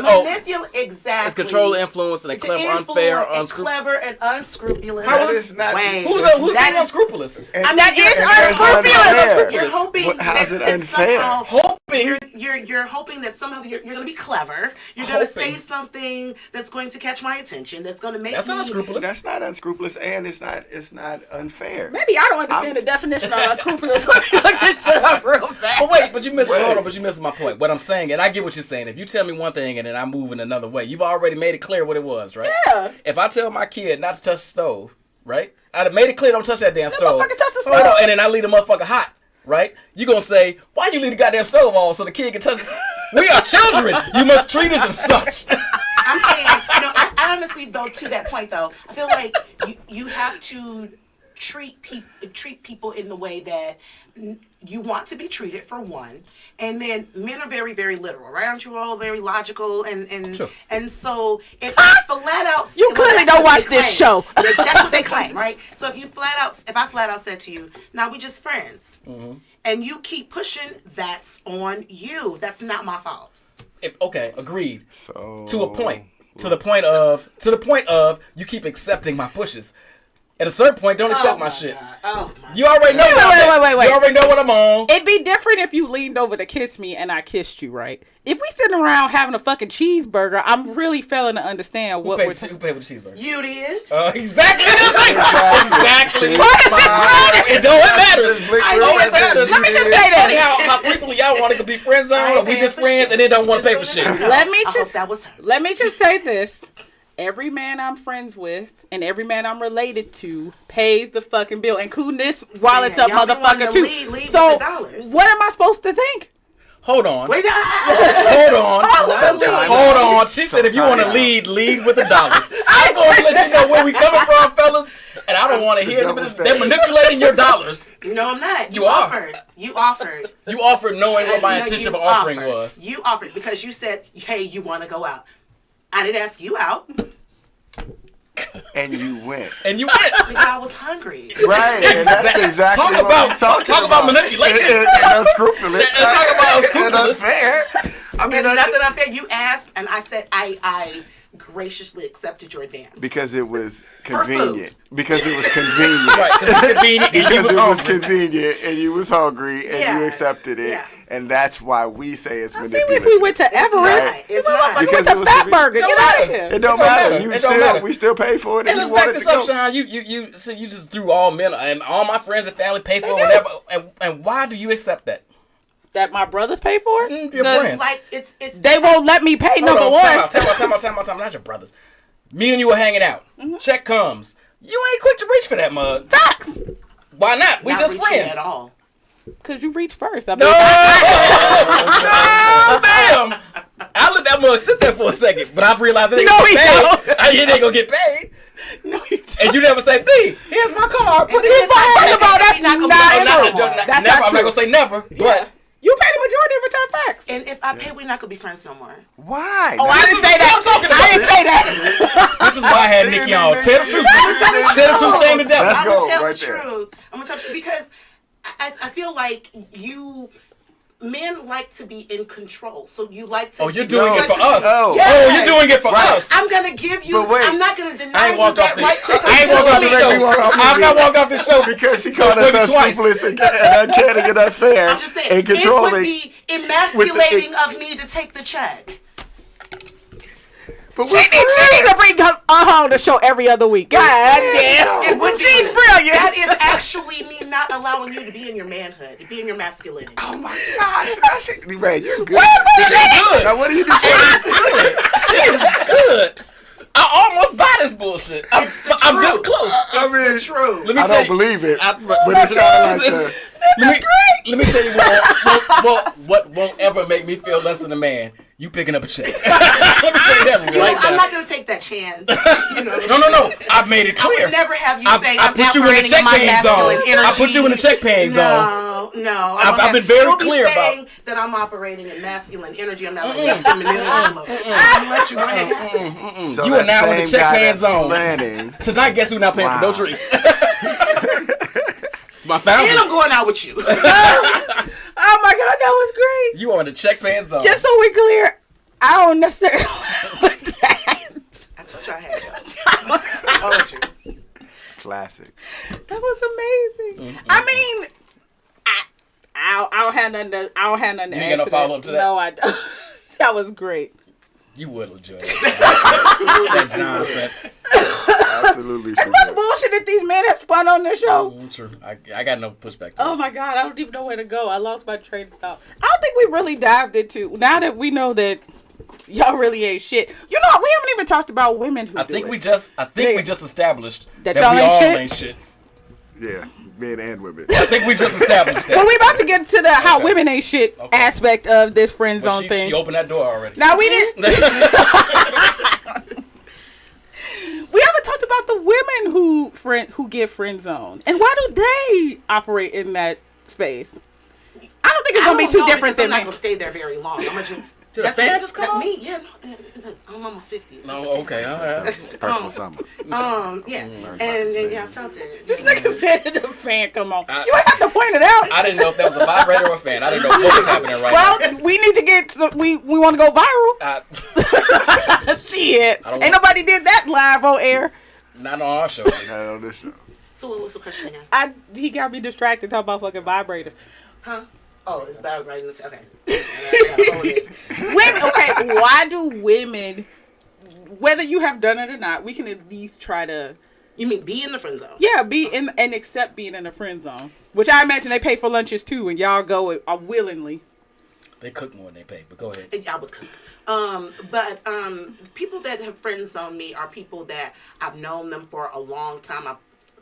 Speaker 4: Manipulate, exactly.
Speaker 2: it's control, influence, and a clever, unfair, unscrupulous.
Speaker 4: clever and unscrupulous.
Speaker 5: How is not-
Speaker 4: way.
Speaker 2: Who's
Speaker 4: That
Speaker 2: being
Speaker 4: is-
Speaker 2: unscrupulous?
Speaker 4: And that is
Speaker 5: that's
Speaker 4: unscrupulous.
Speaker 5: unfair.
Speaker 4: You're hoping
Speaker 5: How's it
Speaker 4: that
Speaker 5: unfair?
Speaker 4: somehow
Speaker 2: Hoping.
Speaker 4: you're hoping that somehow you're going to be clever. You're going to say
Speaker 2: Hoping.
Speaker 4: something that's going to catch my attention. That's going to make
Speaker 2: That's
Speaker 4: me.
Speaker 2: not unscrupulous.
Speaker 5: That's not unscrupulous, and it's not unfair.
Speaker 3: Maybe I don't understand the definition of unscrupulous. Look this shit up real fast.
Speaker 2: But you missing my point. What I'm saying, and I get what you're saying. If you tell me one thing and then I move in another way, you've already made it clear what it was, right?
Speaker 3: Yeah.
Speaker 2: If I tell my kid not to touch the stove, right? I'd have made it clear don't touch that damn stove.
Speaker 3: motherfucker touch the
Speaker 2: Hold
Speaker 3: stove.
Speaker 2: on, and then I leave the motherfucker hot, right? You gonna say, why you leave the goddamn stove on so the kid can touch it? We are children. You must treat us as such.
Speaker 4: I'm saying, I honestly, though, to that point, though, I feel like you have to treat people in the way that you want to be treated, for one, and then men are very, very literal, right? Aren't you all very logical? And
Speaker 2: Sure.
Speaker 4: and so if I flat out,
Speaker 3: You clearly
Speaker 4: that's
Speaker 3: don't
Speaker 4: what
Speaker 3: watch
Speaker 4: they
Speaker 3: this
Speaker 4: claim.
Speaker 3: show.
Speaker 4: That's what they claim, right? So if I flat out said to you, "Now we just friends," and you keep pushing, that's on you. That's not my fault.
Speaker 2: Okay, agreed.
Speaker 5: So
Speaker 2: To a point. To the point of you keep accepting my pushes. At a certain point, don't accept my shit.
Speaker 4: God. Oh my.
Speaker 2: You already know.
Speaker 3: Wait.
Speaker 2: You already know what I'm on.
Speaker 3: It'd be different if you leaned over to kiss me and I kissed you, right? If we sitting around having a fucking cheeseburger, I'm really failing to understand what we're
Speaker 2: Who
Speaker 3: talking.
Speaker 2: paid with the cheeseburger?
Speaker 4: You did.
Speaker 2: Exactly. Exactly.
Speaker 3: What
Speaker 2: It don't matter.
Speaker 3: Let me just say
Speaker 2: Funny
Speaker 3: that.
Speaker 2: how frequently y'all want to be friend zone,
Speaker 4: I
Speaker 2: or
Speaker 4: ain't
Speaker 2: we
Speaker 4: paying
Speaker 2: just
Speaker 4: for
Speaker 2: friends
Speaker 4: shit.
Speaker 2: and then don't want to pay for
Speaker 4: Just
Speaker 2: shit.
Speaker 4: so that you know.
Speaker 3: Let me
Speaker 4: I
Speaker 3: just-
Speaker 4: hope that was her.
Speaker 3: Let me just say this. Every man I'm friends with and every man I'm related to pays the fucking bill, including this wallets up
Speaker 4: y'all be wanting
Speaker 3: motherfucker
Speaker 4: to
Speaker 3: too.
Speaker 4: lead
Speaker 3: So
Speaker 4: with the dollars.
Speaker 3: what am I supposed to think?
Speaker 2: Hold on.
Speaker 4: Wait,
Speaker 2: Hold on.
Speaker 5: Sometime.
Speaker 2: Hold on. She said if you want to lead with the dollars. I'm going to let you know where we coming from, fellas. And I don't want to hear them.
Speaker 5: double
Speaker 2: They're manipulating your dollars.
Speaker 4: No, I'm not.
Speaker 2: You are.
Speaker 4: offered. You offered.
Speaker 2: You offered knowing what my
Speaker 4: No,
Speaker 2: intention
Speaker 4: you
Speaker 2: of offering
Speaker 4: offered.
Speaker 2: was.
Speaker 4: You offered because you said, "Hey, you want to go out?" I didn't ask you out.
Speaker 5: and you went.
Speaker 2: And you went.
Speaker 4: Because I was hungry.
Speaker 5: Right, and that's exactly
Speaker 2: Talk
Speaker 5: what
Speaker 2: about-
Speaker 5: we're talking
Speaker 2: talk about manipulation.
Speaker 5: And unscrupulous.
Speaker 2: Talk about
Speaker 5: And
Speaker 2: unscrupulous.
Speaker 5: unfair. I mean,
Speaker 4: There's nothing unfair. You asked, and I said I graciously accepted your advance.
Speaker 5: because it was
Speaker 4: For food.
Speaker 5: convenient. Because it was convenient.
Speaker 2: Right, because it's convenient and you
Speaker 5: Because
Speaker 2: was
Speaker 5: it was
Speaker 2: hungry.
Speaker 5: convenient and you was hungry and
Speaker 4: Yeah.
Speaker 5: you accepted it,
Speaker 4: Yeah.
Speaker 5: and that's why we say it's
Speaker 3: See,
Speaker 5: manipulative.
Speaker 3: if we went to Everest,
Speaker 4: not. It's not.
Speaker 3: we
Speaker 5: Because
Speaker 3: went
Speaker 5: it
Speaker 3: to
Speaker 5: was
Speaker 3: Fat
Speaker 5: convenient.
Speaker 3: Burger.
Speaker 2: Don't
Speaker 3: Get out of
Speaker 2: matter.
Speaker 3: here.
Speaker 5: It don't
Speaker 2: It don't
Speaker 5: matter.
Speaker 2: matter.
Speaker 5: You
Speaker 2: It don't
Speaker 5: still
Speaker 2: matter.
Speaker 5: we still pay for it
Speaker 2: And
Speaker 5: and
Speaker 2: let's
Speaker 5: you
Speaker 2: back
Speaker 5: wanted
Speaker 2: this
Speaker 5: to
Speaker 2: up,
Speaker 5: go.
Speaker 2: Sean. You so you just threw all men and all my friends and family pay for it, whatever. And why do you accept that?
Speaker 3: That my brothers pay for it?
Speaker 2: Your
Speaker 3: Because
Speaker 2: friends.
Speaker 4: Like it's
Speaker 3: they won't let me pay,
Speaker 2: Hold
Speaker 3: number
Speaker 2: on,
Speaker 3: one.
Speaker 2: Time out. Not your brothers. Me and you were hanging out. Check comes. You ain't quick to reach for that mug.
Speaker 3: Facts.
Speaker 2: Why not? We
Speaker 4: not
Speaker 2: just
Speaker 4: reaching
Speaker 2: friends.
Speaker 4: at all.
Speaker 3: Because you reach first. I mean,
Speaker 2: No, damn. I let that mug sit there for a second, but I've realized it ain't
Speaker 3: No,
Speaker 2: gonna
Speaker 3: he
Speaker 2: get
Speaker 3: don't.
Speaker 2: paid. It ain't gonna get paid.
Speaker 3: no, you don't.
Speaker 2: And you never say, B, here's my card. Put it in
Speaker 4: First
Speaker 2: my
Speaker 4: of all, that's not gonna be
Speaker 3: That's
Speaker 4: no
Speaker 3: true.
Speaker 4: more.
Speaker 3: That's
Speaker 2: never.
Speaker 3: not
Speaker 2: I'm
Speaker 3: true.
Speaker 2: not gonna say never,
Speaker 3: Yeah.
Speaker 2: but
Speaker 3: You pay the majority of the time. Facts.
Speaker 4: And if I pay, we're not gonna be friends no more.
Speaker 5: Why?
Speaker 3: Oh, I didn't say that.
Speaker 2: I'm talking about.
Speaker 3: I didn't say that.
Speaker 2: this is why I had Nikki on. Tell the truth. Tell the truth, shame the devil.
Speaker 5: Let's
Speaker 4: I'm
Speaker 5: go
Speaker 4: gonna tell
Speaker 5: right
Speaker 4: the
Speaker 5: there.
Speaker 4: truth. I'm gonna tell the truth because I feel like men like to be in control. So you like to.
Speaker 2: Oh, you're doing
Speaker 5: No.
Speaker 2: it for us.
Speaker 5: Oh.
Speaker 2: Oh, you're doing it for
Speaker 5: Right.
Speaker 2: us.
Speaker 4: I'm gonna give you.
Speaker 5: But wait.
Speaker 4: I'm not gonna
Speaker 2: I
Speaker 4: deny
Speaker 2: ain't
Speaker 4: you
Speaker 2: walked off
Speaker 4: that
Speaker 2: this.
Speaker 4: right to
Speaker 2: I ain't walked off this
Speaker 5: Let me
Speaker 2: show.
Speaker 5: walk off
Speaker 2: I've
Speaker 5: the
Speaker 2: not
Speaker 5: video.
Speaker 2: walked off this show
Speaker 5: Because he called us
Speaker 2: Put me twice.
Speaker 5: unscrupulous and uncanny and unfair
Speaker 4: I'm just saying.
Speaker 5: and
Speaker 4: It would
Speaker 5: controlling.
Speaker 4: be emasculating of me to take the check.
Speaker 5: But
Speaker 3: She needs to bring her home to show every other week. God damn.
Speaker 4: It would be.
Speaker 3: She's brilliant.
Speaker 4: That is actually me not allowing you to be in your manhood, to be in your masculinity.
Speaker 5: Oh my gosh, that shit, man, you're good.
Speaker 2: Good.
Speaker 5: Now what do you do?
Speaker 2: She is good. I almost buy this bullshit. I'm this close.
Speaker 5: I mean,
Speaker 4: True.
Speaker 2: Let me
Speaker 5: I
Speaker 2: tell
Speaker 5: don't
Speaker 2: you-
Speaker 5: believe it,
Speaker 2: I-
Speaker 5: but it's kind of like
Speaker 2: It's- let me tell you what won't ever make me feel less than a man. You picking up a check. Let me tell you that
Speaker 4: You know,
Speaker 2: right
Speaker 4: I'm
Speaker 2: now.
Speaker 4: not gonna take that chance. You know.
Speaker 2: No. I've made it
Speaker 4: I
Speaker 2: clear.
Speaker 4: would never have you say
Speaker 2: I
Speaker 4: I'm
Speaker 2: put you in the
Speaker 4: operating
Speaker 2: check
Speaker 4: in my
Speaker 2: paying
Speaker 4: masculine
Speaker 2: zone.
Speaker 4: energy.
Speaker 2: I put you in the check paying zone.
Speaker 4: No.
Speaker 2: I've been very
Speaker 4: You'll
Speaker 2: clear
Speaker 4: be
Speaker 2: about-
Speaker 4: saying that I'm operating in masculine energy. I'm not letting your femininity low. So I'm gonna let you go ahead and have it.
Speaker 5: So
Speaker 2: You are
Speaker 5: that
Speaker 2: now in the
Speaker 5: same
Speaker 2: check
Speaker 5: guy
Speaker 2: hand
Speaker 5: that's
Speaker 2: zone.
Speaker 5: planning.
Speaker 2: Tonight, guess who not paying for no
Speaker 5: Wow.
Speaker 2: drinks? It's my family.
Speaker 4: And I'm going out with you.
Speaker 3: Oh my God, that was great.
Speaker 2: You are in the check paying zone.
Speaker 3: Just so we're clear, I don't necessarily like that.
Speaker 4: I told you I had you. I told you.
Speaker 5: Classic.
Speaker 3: That was amazing. I mean, I don't have nothing to. I don't have nothing to
Speaker 2: You
Speaker 3: add
Speaker 2: ain't got no
Speaker 3: to
Speaker 2: follow-up to that?
Speaker 3: No, I don't. That was great.
Speaker 2: You would enjoy it. That's nonsense.
Speaker 5: Absolutely.
Speaker 3: As much bullshit that these men have spun on this show.
Speaker 2: True. I got no pushback to
Speaker 3: Oh my God, I don't even know where to go. I lost my train of thought. I don't think we really dived into, now that we know that y'all really ain't shit. You know, we haven't even talked about women who
Speaker 2: I
Speaker 3: do
Speaker 2: think
Speaker 3: it.
Speaker 2: we just established
Speaker 3: That
Speaker 2: that
Speaker 3: y'all
Speaker 2: we
Speaker 3: ain't
Speaker 2: all
Speaker 3: shit?
Speaker 2: ain't shit.
Speaker 5: Yeah, men and women.
Speaker 2: I think we just established that.
Speaker 3: Well, we about to get to the how
Speaker 2: Okay.
Speaker 3: women ain't shit
Speaker 2: Okay.
Speaker 3: aspect of this friend
Speaker 2: But
Speaker 3: zone thing.
Speaker 2: she opened that door already.
Speaker 3: Now we didn't. We haven't talked about the women who get friend zoned, and why do they operate in that space? I don't think it's gonna be too different
Speaker 4: I'm
Speaker 3: than
Speaker 4: not
Speaker 3: men.
Speaker 4: gonna stay there very long. I'm gonna just.
Speaker 2: Did a fan just come on?
Speaker 4: Me? Yeah. No, I'm almost 50.
Speaker 2: No, okay, all right.
Speaker 5: Personal summer.
Speaker 4: Yeah. And yeah, I felt it.
Speaker 3: This nigga said that the fan come on.
Speaker 2: I-
Speaker 3: You ain't have to point it out.
Speaker 2: I didn't know if that was a vibrator or a fan. I didn't know what was happening right
Speaker 3: Well, we need to get. We want to go viral.
Speaker 2: now.
Speaker 3: Shit,
Speaker 2: I don't
Speaker 3: ain't
Speaker 2: want-
Speaker 3: nobody did that live on air.
Speaker 2: Not on our show.
Speaker 5: Not on this show.
Speaker 4: So what was the question again?
Speaker 3: He got me distracted talking about fucking vibrators.
Speaker 4: Huh? Oh, it's about right. Okay. I gotta hold it.
Speaker 3: Okay, why do women, whether you have done it or not, we can at least try to,
Speaker 4: You mean be in the friend zone?
Speaker 3: yeah, be in and accept being in a friend zone. Which I imagine they pay for lunches too, and y'all go willingly.
Speaker 2: They cook more than they pay, but go ahead.
Speaker 4: I would cook. But people that have friend zoned me are people that I've known them for a long time. I've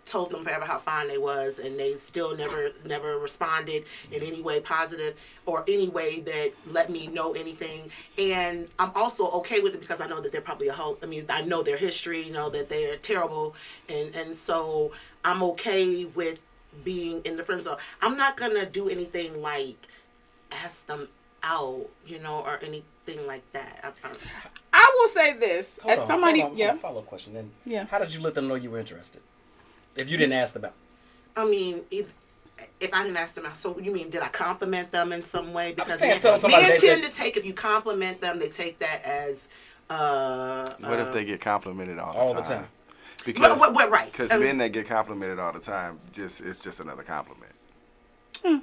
Speaker 4: told them forever how fine they was, and they still never responded in any way positive or any way that let me know anything. And I'm also okay with it because I know that they're probably a hoe. I mean, I know their history, you know that they're terrible, and so I'm okay with being in the friend zone. I'm not gonna do anything like ask them out, you know, or anything like that.
Speaker 3: I will say say this.
Speaker 2: Hold
Speaker 3: As
Speaker 2: on,
Speaker 3: somebody,
Speaker 2: hold on,
Speaker 3: yeah.
Speaker 2: follow up question. Then,
Speaker 3: Yeah.
Speaker 2: how did you let them know you were interested? If you didn't ask them out.
Speaker 4: I mean, if I didn't ask them out, so you mean did I compliment them in some way? Because
Speaker 2: saying tell somebody
Speaker 4: men
Speaker 2: they-
Speaker 4: tend to take, if you compliment them, they take that as
Speaker 5: What if they get complimented all the time? Because
Speaker 4: right.
Speaker 5: Because men that get complimented all the time, it's just another compliment.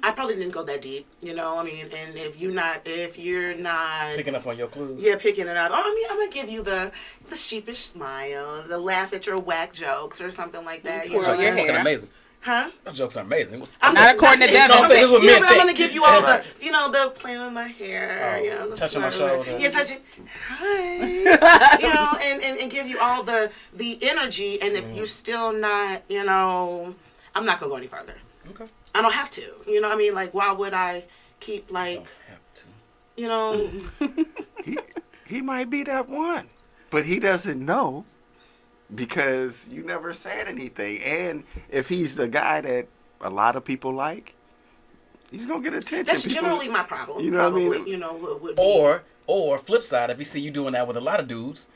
Speaker 4: I probably didn't go that deep, you know. I mean, and if you're not
Speaker 2: Picking up on your clues.
Speaker 4: yeah, picking it up. Oh, I mean, I'm gonna give you the sheepish smile, the laugh at your whack jokes or something like that. You
Speaker 3: Twirl
Speaker 4: know?
Speaker 2: Jokes
Speaker 3: your
Speaker 2: are fucking
Speaker 3: hair.
Speaker 2: amazing.
Speaker 4: Huh?
Speaker 2: Those jokes are amazing.
Speaker 3: Not according to them.
Speaker 2: No, I'm saying this is what
Speaker 4: yeah,
Speaker 2: men
Speaker 4: but I'm
Speaker 2: think.
Speaker 4: gonna give you all
Speaker 5: Right.
Speaker 4: the, you know, the playing with my hair,
Speaker 2: Oh,
Speaker 4: you know, the
Speaker 2: touching my
Speaker 4: flirting.
Speaker 2: shoulder.
Speaker 4: Yeah, touching. Hi. You know, and give you all the energy. And if you're still not, you know, I'm not gonna go any further.
Speaker 2: Okay.
Speaker 4: I don't have to. You know what I mean? Like, why would I keep like,
Speaker 2: Don't have to.
Speaker 4: you know?
Speaker 5: He might be that one, but he doesn't know because you never said anything. And if he's the guy that a lot of people like, he's gonna get attention.
Speaker 4: That's
Speaker 5: People-
Speaker 4: generally my problem.
Speaker 5: You know what I mean?
Speaker 4: Probably, you know, would be.
Speaker 2: Or flip side, if he see you doing that with a lot of dudes,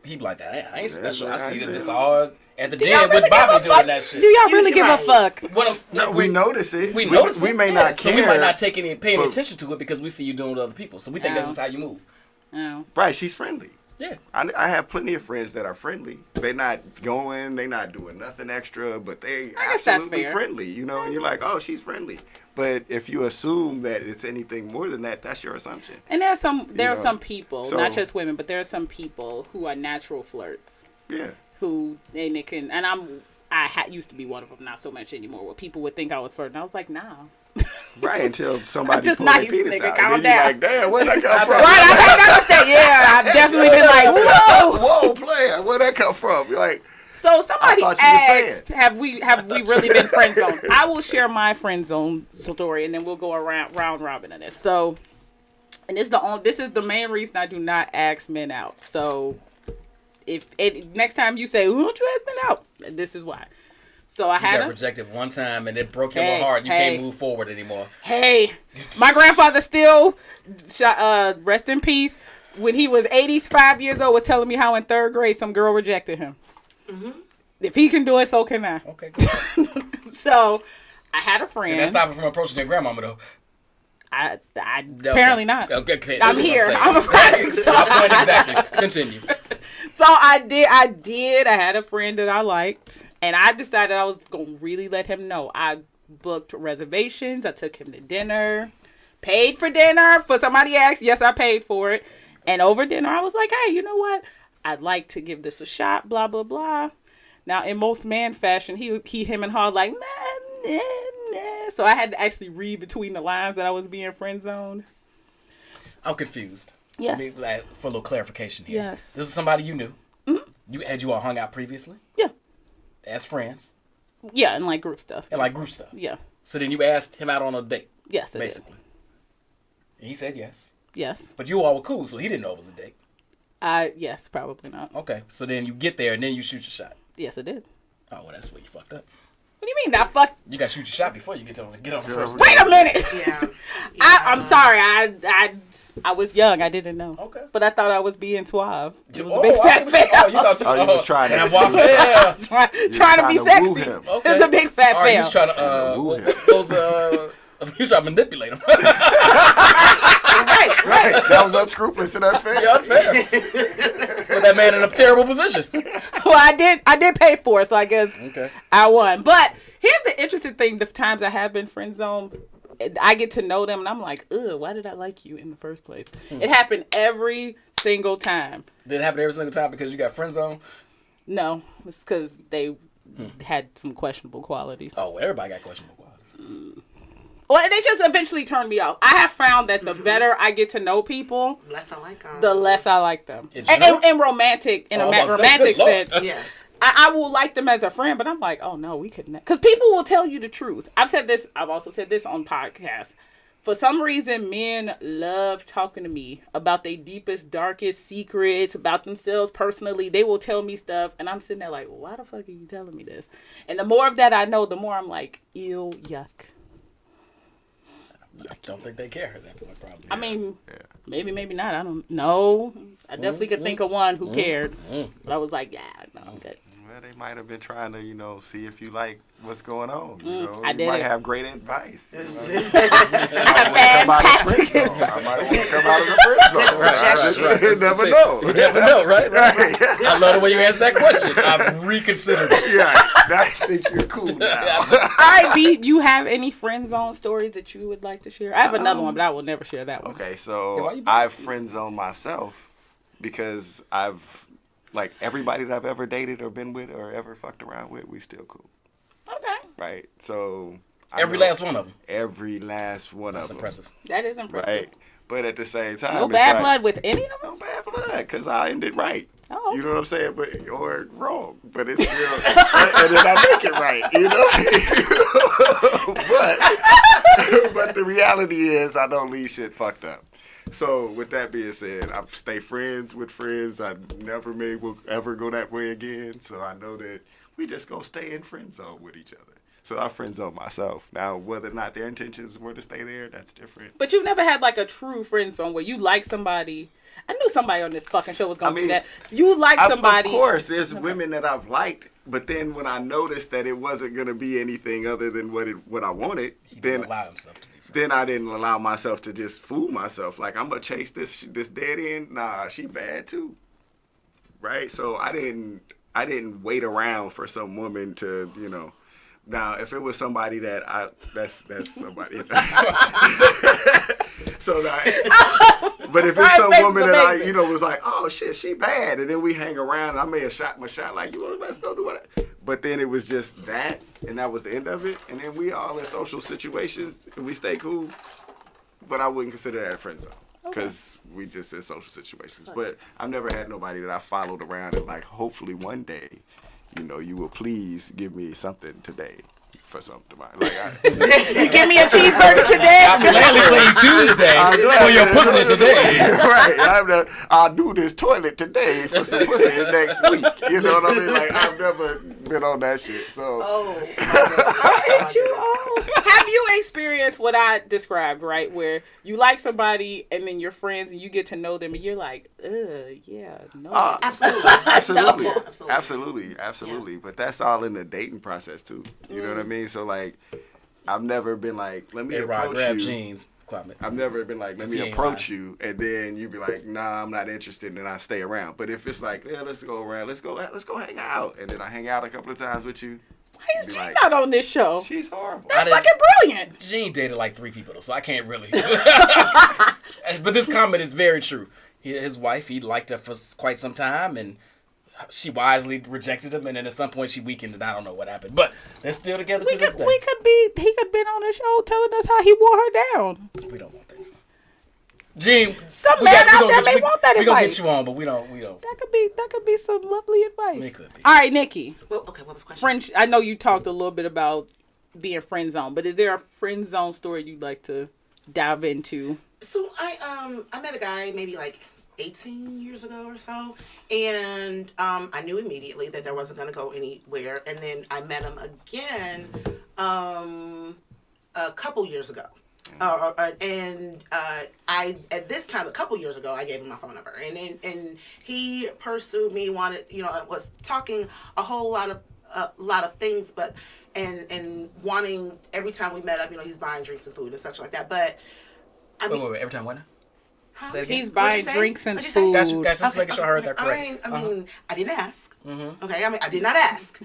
Speaker 2: he be like, that I ain't special. I see that
Speaker 5: Yeah.
Speaker 2: this all at the
Speaker 3: Do y'all
Speaker 2: den
Speaker 3: really
Speaker 2: with
Speaker 3: give a
Speaker 2: Bobby doing
Speaker 3: fuck?
Speaker 2: that shit.
Speaker 3: Do y'all really
Speaker 4: You're
Speaker 3: give a
Speaker 4: right.
Speaker 3: fuck?
Speaker 2: What I'm,
Speaker 5: No, we notice it.
Speaker 2: We notice
Speaker 5: We
Speaker 2: it.
Speaker 5: may not
Speaker 2: So
Speaker 5: care.
Speaker 2: we might not take any paying
Speaker 5: but-
Speaker 2: attention to it because we see you doing with other people. So we think
Speaker 3: No.
Speaker 2: that's just how you move.
Speaker 3: No.
Speaker 5: Right, she's friendly.
Speaker 2: Yeah.
Speaker 5: I have plenty of friends that are friendly. They're not going, they're not doing nothing extra, but they
Speaker 3: guess that's
Speaker 5: absolutely
Speaker 3: fair.
Speaker 5: friendly, you know, and you're like, oh, she's friendly. But if you assume that it's anything more than that, that's your assumption.
Speaker 3: And there are
Speaker 5: know,
Speaker 3: some people,
Speaker 5: so-
Speaker 3: not just women, but there are some people who are natural flirts.
Speaker 5: Yeah.
Speaker 3: Who and it can, and I used to be one of them, not so much anymore. Where people would think I was flirting, I was like, nah.
Speaker 5: Right, until somebody
Speaker 3: just
Speaker 5: pulled their
Speaker 3: nice,
Speaker 5: penis
Speaker 3: nigga,
Speaker 5: out.
Speaker 3: calm
Speaker 5: And then you're
Speaker 3: down.
Speaker 5: like, damn, where'd that come from?
Speaker 3: Right, I made that mistake. Yeah, I've definitely been like, whoa.
Speaker 5: Whoa, player, where'd that come from? You're like,
Speaker 3: So somebody
Speaker 5: I thought you were
Speaker 3: asked, have we really been friend zoned? I will share my friend zone story, and then we'll go around round robin in this. So, and this is the main reason I do not ask men out. So, if next time you say, "Who don't you ask men out?" This is why. So I
Speaker 2: You
Speaker 3: had
Speaker 2: got rejected one time and it broke your
Speaker 3: Hey,
Speaker 2: little heart. You
Speaker 3: hey.
Speaker 2: can't move forward anymore.
Speaker 3: Hey, my grandfather still, rest in peace. When he was 85 years old, was telling me how in third grade some girl rejected him.
Speaker 4: Mm-hmm.
Speaker 3: If he can do it, so can I.
Speaker 2: Okay, good.
Speaker 3: So I had a friend.
Speaker 2: Did that stop him from approaching your grandmama though?
Speaker 3: I
Speaker 2: Okay.
Speaker 3: apparently not.
Speaker 2: Okay,
Speaker 3: I'm
Speaker 2: that's what
Speaker 3: here.
Speaker 2: saying.
Speaker 3: I'm a friend. So,
Speaker 2: My point exactly. Continue.
Speaker 3: so I did. I had a friend that I liked, and I decided I was gonna really let him know. I booked reservations. I took him to dinner, paid for dinner. For somebody asked, yes, I paid for it. And over dinner, I was like, hey, you know what? I'd like to give this a shot. Blah blah blah. Now, in most man fashion, he him and her like, nah. So I had to actually read between the lines that I was being friend zoned.
Speaker 2: I'm confused.
Speaker 3: Yes.
Speaker 2: Let me, like, for a little clarification here.
Speaker 3: Yes.
Speaker 2: This is somebody you knew.
Speaker 3: Mm-hmm.
Speaker 2: Had you all hung out previously
Speaker 3: Yeah.
Speaker 2: as friends
Speaker 3: Yeah, and like group stuff.
Speaker 2: and like group stuff.
Speaker 3: Yeah.
Speaker 2: So then you asked him out on a date,
Speaker 3: Yes, I did.
Speaker 2: basically. And he said yes.
Speaker 3: Yes.
Speaker 2: But you all were cool, so he didn't know it was a date.
Speaker 3: Yes, probably not.
Speaker 2: Okay. So then you get there and then you shoot your shot.
Speaker 3: Yes, I did.
Speaker 2: Oh, well, that's where you fucked up.
Speaker 3: What do you mean that fuck?
Speaker 2: You got to shoot your shot before you get on the first date.
Speaker 3: Wait a minute.
Speaker 4: Yeah.
Speaker 3: I'm sorry. I was young. I didn't know.
Speaker 2: Okay.
Speaker 3: But I thought I was being suave. It was a
Speaker 2: Oh,
Speaker 3: big
Speaker 2: I see
Speaker 3: fat
Speaker 2: what you-
Speaker 3: fail.
Speaker 2: Oh, you thought you,
Speaker 5: Oh, you was trying to-
Speaker 2: Yeah.
Speaker 3: trying to be
Speaker 5: woo
Speaker 3: sexy.
Speaker 5: him.
Speaker 2: Okay.
Speaker 3: It was a big fat
Speaker 2: All right, you
Speaker 3: fail.
Speaker 2: was trying to,
Speaker 5: woo him.
Speaker 2: you trying to manipulate him.
Speaker 5: Right, that was unscrupulous and unfair.
Speaker 2: Yeah, unfair. Put that man in a terrible position.
Speaker 3: Well, I did pay for it, so I guess
Speaker 2: Okay.
Speaker 3: I won. But here's the interesting thing: the times I have been friend zoned, I get to know them, and I'm like, ugh, why did I like you in the first place? It happened every single time.
Speaker 2: Did it happen every single time because you got friend zone?
Speaker 3: No, it's because they had some questionable qualities.
Speaker 2: Oh, well, everybody got questionable qualities.
Speaker 3: Well, they just eventually turned me off. I have found that the better I get to know people,
Speaker 4: Less I like them.
Speaker 3: the less I like them.
Speaker 2: It's
Speaker 3: And
Speaker 2: true.
Speaker 3: in romantic, in
Speaker 2: Oh,
Speaker 3: a
Speaker 2: I was about to say,
Speaker 3: romantic
Speaker 2: good Lord.
Speaker 3: sense,
Speaker 4: Yeah.
Speaker 3: I will like them as a friend, but I'm like, oh no, we couldn't. Because people will tell you the truth. I've also said this on podcasts. For some reason, men love talking to me about their deepest, darkest secrets, about themselves personally. They will tell me stuff, and I'm sitting there like, why the fuck are you telling me this? And the more of that I know, the more I'm like, ew, yuck.
Speaker 2: I don't think they care at that point, probably.
Speaker 3: I mean, maybe not. I don't know. I definitely could think of one who cared. But I was like, yeah, no, I'm good.
Speaker 5: Well, they might have been trying to, see if you like what's going on.
Speaker 3: I
Speaker 5: you
Speaker 3: did
Speaker 5: might
Speaker 3: it.
Speaker 5: have great advice. I might want to come out of the friend zone. I might want to come out of the friend zone.
Speaker 2: Right.
Speaker 5: You never know.
Speaker 2: You never know, right? I love the way you answered that question. I've reconsidered it.
Speaker 5: Yeah, I think you're cool now.
Speaker 3: All right, B, you have any friend zone stories that you would like to share? I have another one, but I will never share that one.
Speaker 5: Okay,
Speaker 2: Yeah,
Speaker 5: so
Speaker 2: why you-
Speaker 5: I've friend zoned myself because like everybody that I've ever dated or been with or ever fucked around with, we still cool.
Speaker 3: Okay.
Speaker 5: Right? So
Speaker 2: Every last one of them.
Speaker 5: Every last one
Speaker 2: That's
Speaker 5: of them.
Speaker 2: impressive.
Speaker 3: That is impressive.
Speaker 5: Right? But at the same time,
Speaker 3: No
Speaker 5: it's
Speaker 3: bad
Speaker 5: like,
Speaker 3: blood with any of them?
Speaker 5: No bad blood, because I ended right.
Speaker 3: Oh.
Speaker 5: You know what I'm saying? Or wrong. But it's still, and then I make it right, but the reality is I don't leave shit fucked up. So with that being said, I stay friends with friends. I never will ever go that way again. So I know that we just gonna stay in friend zone with each other. So I friend zone myself. Now, whether or not their intentions were to stay there, that's different.
Speaker 3: But you've never had like a true friend zone where you like somebody. I knew somebody on this fucking show was gonna do that. You like somebody.
Speaker 5: Of course, there's women that I've liked, but then when I noticed that it wasn't gonna be anything other than what I wanted, then
Speaker 2: Allow himself to be friends.
Speaker 5: then I didn't allow myself to just fool myself. Like, I'm gonna chase this dead end. Nah, she bad too, right? So I didn't wait around for some woman to, Now, if it was somebody that's somebody. So, but if it's some woman that I, was like, oh shit, she bad, and then we hang around, and I may have shot my shot, like, let's go do what. But then it was just that, and that was the end of it, and then we all in social situations, and we stay cool. But I wouldn't consider that a friend zone. Because we just in social situations. But I've never had nobody that I followed around and like, hopefully one day, you will please give me something today for something tomorrow. Like,
Speaker 3: You give me a cheeseburger today?
Speaker 2: Gladly Clean Tuesday for your pussy today.
Speaker 5: Right. I'll do this toilet today for some pussy next week. You know what I mean? Like, I've never been on that shit. So.
Speaker 3: Have you experienced what I described, right? Where you like somebody and then you're friends and you get to know them and you're like, yeah, no.
Speaker 5: Absolutely. But that's all in the dating process too. You know what I mean? So like, I've never been like, let me approach
Speaker 2: grab
Speaker 5: you.
Speaker 2: jeans.
Speaker 5: I've never been like, let me approach you, and then you be like, nah, I'm not interested, and I stay around. But if it's like, yeah, let's go around, let's go hang out, and then I hang out a couple of times with you.
Speaker 3: Why is Jean not on this show?
Speaker 5: She's horrible.
Speaker 3: That's fucking brilliant.
Speaker 2: Jean dated like 3 people though, so I can't really. But this comment is very true. His wife, he liked her for quite some time, and she wisely rejected him, and then at some point she weakened, and I don't know what happened. But they're still together to this day.
Speaker 3: He could been on the show telling us how he wore her down.
Speaker 2: We don't want that. Gene,
Speaker 3: some man out there may want that advice.
Speaker 2: We gonna get you on, but we don't.
Speaker 3: That could be some lovely advice.
Speaker 2: It could be.
Speaker 3: All right, Nikki.
Speaker 4: Well, okay, what was the question?
Speaker 3: I know you talked a little bit about being friend zone, but is there a friend zone story you'd like to dive into?
Speaker 4: So I met a guy maybe like 18 years ago or so, and I knew immediately that there wasn't going to go anywhere, and then I met him again a couple years ago. I at this time a couple years ago I gave him my phone number, and he pursued me, wanted, was talking a whole lot of things, but and wanting every time we met up, he's buying drinks and food and such like that. But I mean,
Speaker 2: wait, every time when?
Speaker 3: He's buying drinks and food.
Speaker 2: Gotcha. Just making sure I heard that correct.
Speaker 4: I didn't ask.
Speaker 2: Mm-hmm.
Speaker 4: Okay, I did not ask.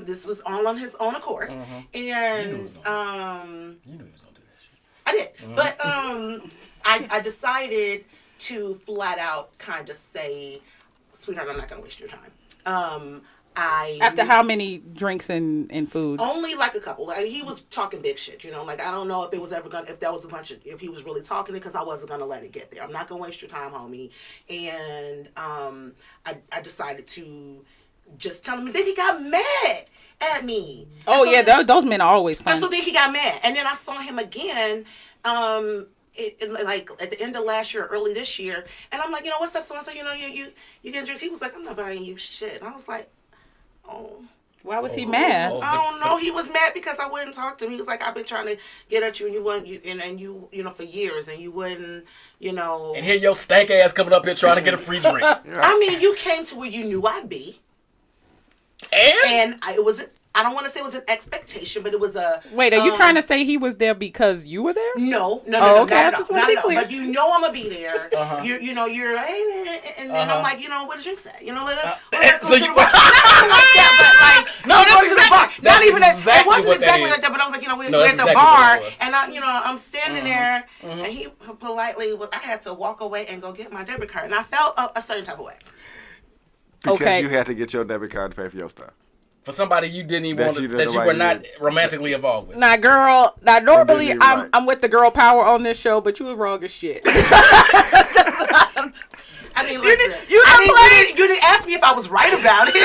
Speaker 4: This was all on his own accord, and
Speaker 2: you knew he was gonna do that shit.
Speaker 4: I did,
Speaker 2: Mm-hmm.
Speaker 4: but I decided to flat out kind of say, sweetheart, I'm not gonna waste your time.
Speaker 3: After how many drinks and food?
Speaker 4: Only like a couple. Like, he was talking big shit, like I don't know if it was if he was really talking it, because I wasn't gonna let it get there. I'm not gonna waste your time, homie. And I decided to just tell him. And then he got mad at me.
Speaker 3: Oh so yeah, those men are always fun.
Speaker 4: And so then he got mad, and then I saw him again. Like at the end of last year, early this year, and I'm like, what's up, so and so, you getting drinks? He was like, I'm not buying you shit. And I was like, oh,
Speaker 3: Why was he mad?
Speaker 2: Oh.
Speaker 4: I don't know. He was mad because I wouldn't talk to him. He was like, I've been trying to get at you, and you wouldn't, and you know, for years, and you wouldn't, you know.
Speaker 2: And here your stank ass coming up here trying to get a free drink.
Speaker 4: I mean, you came to where you knew I'd be. And it was, I don't want to say it was an expectation, but it was a.
Speaker 3: Wait, are you trying to say he was there because you were there?
Speaker 4: No,
Speaker 3: Okay,
Speaker 4: not
Speaker 3: I
Speaker 4: at
Speaker 3: just
Speaker 4: all.
Speaker 3: want to be
Speaker 4: Not at all.
Speaker 3: clear.
Speaker 4: But you know I'm gonna be there.
Speaker 2: Uh-huh.
Speaker 4: You know, you're, hey, and then I'm like, you know, what did you say? You know, let's
Speaker 2: so
Speaker 4: go to
Speaker 2: you-
Speaker 4: the bar. Not like that, but like,
Speaker 2: No,
Speaker 4: let's
Speaker 2: that's
Speaker 4: go to the
Speaker 2: exactly-
Speaker 4: bar.
Speaker 2: that's
Speaker 4: Not even that. It
Speaker 2: exactly
Speaker 4: wasn't
Speaker 2: what that
Speaker 4: exactly
Speaker 2: is.
Speaker 4: like that, but I was like, you know, we're
Speaker 2: No,
Speaker 4: at
Speaker 2: that's
Speaker 4: the
Speaker 2: exactly what
Speaker 4: bar,
Speaker 2: it was.
Speaker 4: and I'm standing there, and he politely, I had to walk away and go get my debit card, and I felt a certain type of way.
Speaker 5: Because
Speaker 3: Okay.
Speaker 5: you had to get your debit card to pay for your stuff.
Speaker 2: For somebody you didn't even
Speaker 5: That
Speaker 2: want to,
Speaker 5: you
Speaker 2: that
Speaker 5: didn't
Speaker 2: you
Speaker 5: like
Speaker 2: were not
Speaker 5: you.
Speaker 2: romantically involved with.
Speaker 3: Nah, girl. Now, normally
Speaker 5: even
Speaker 3: I'm
Speaker 5: like-
Speaker 3: I'm with the girl power on this show, but you were wrong as shit.
Speaker 4: I mean, listen, you didn't ask me if I was right about it.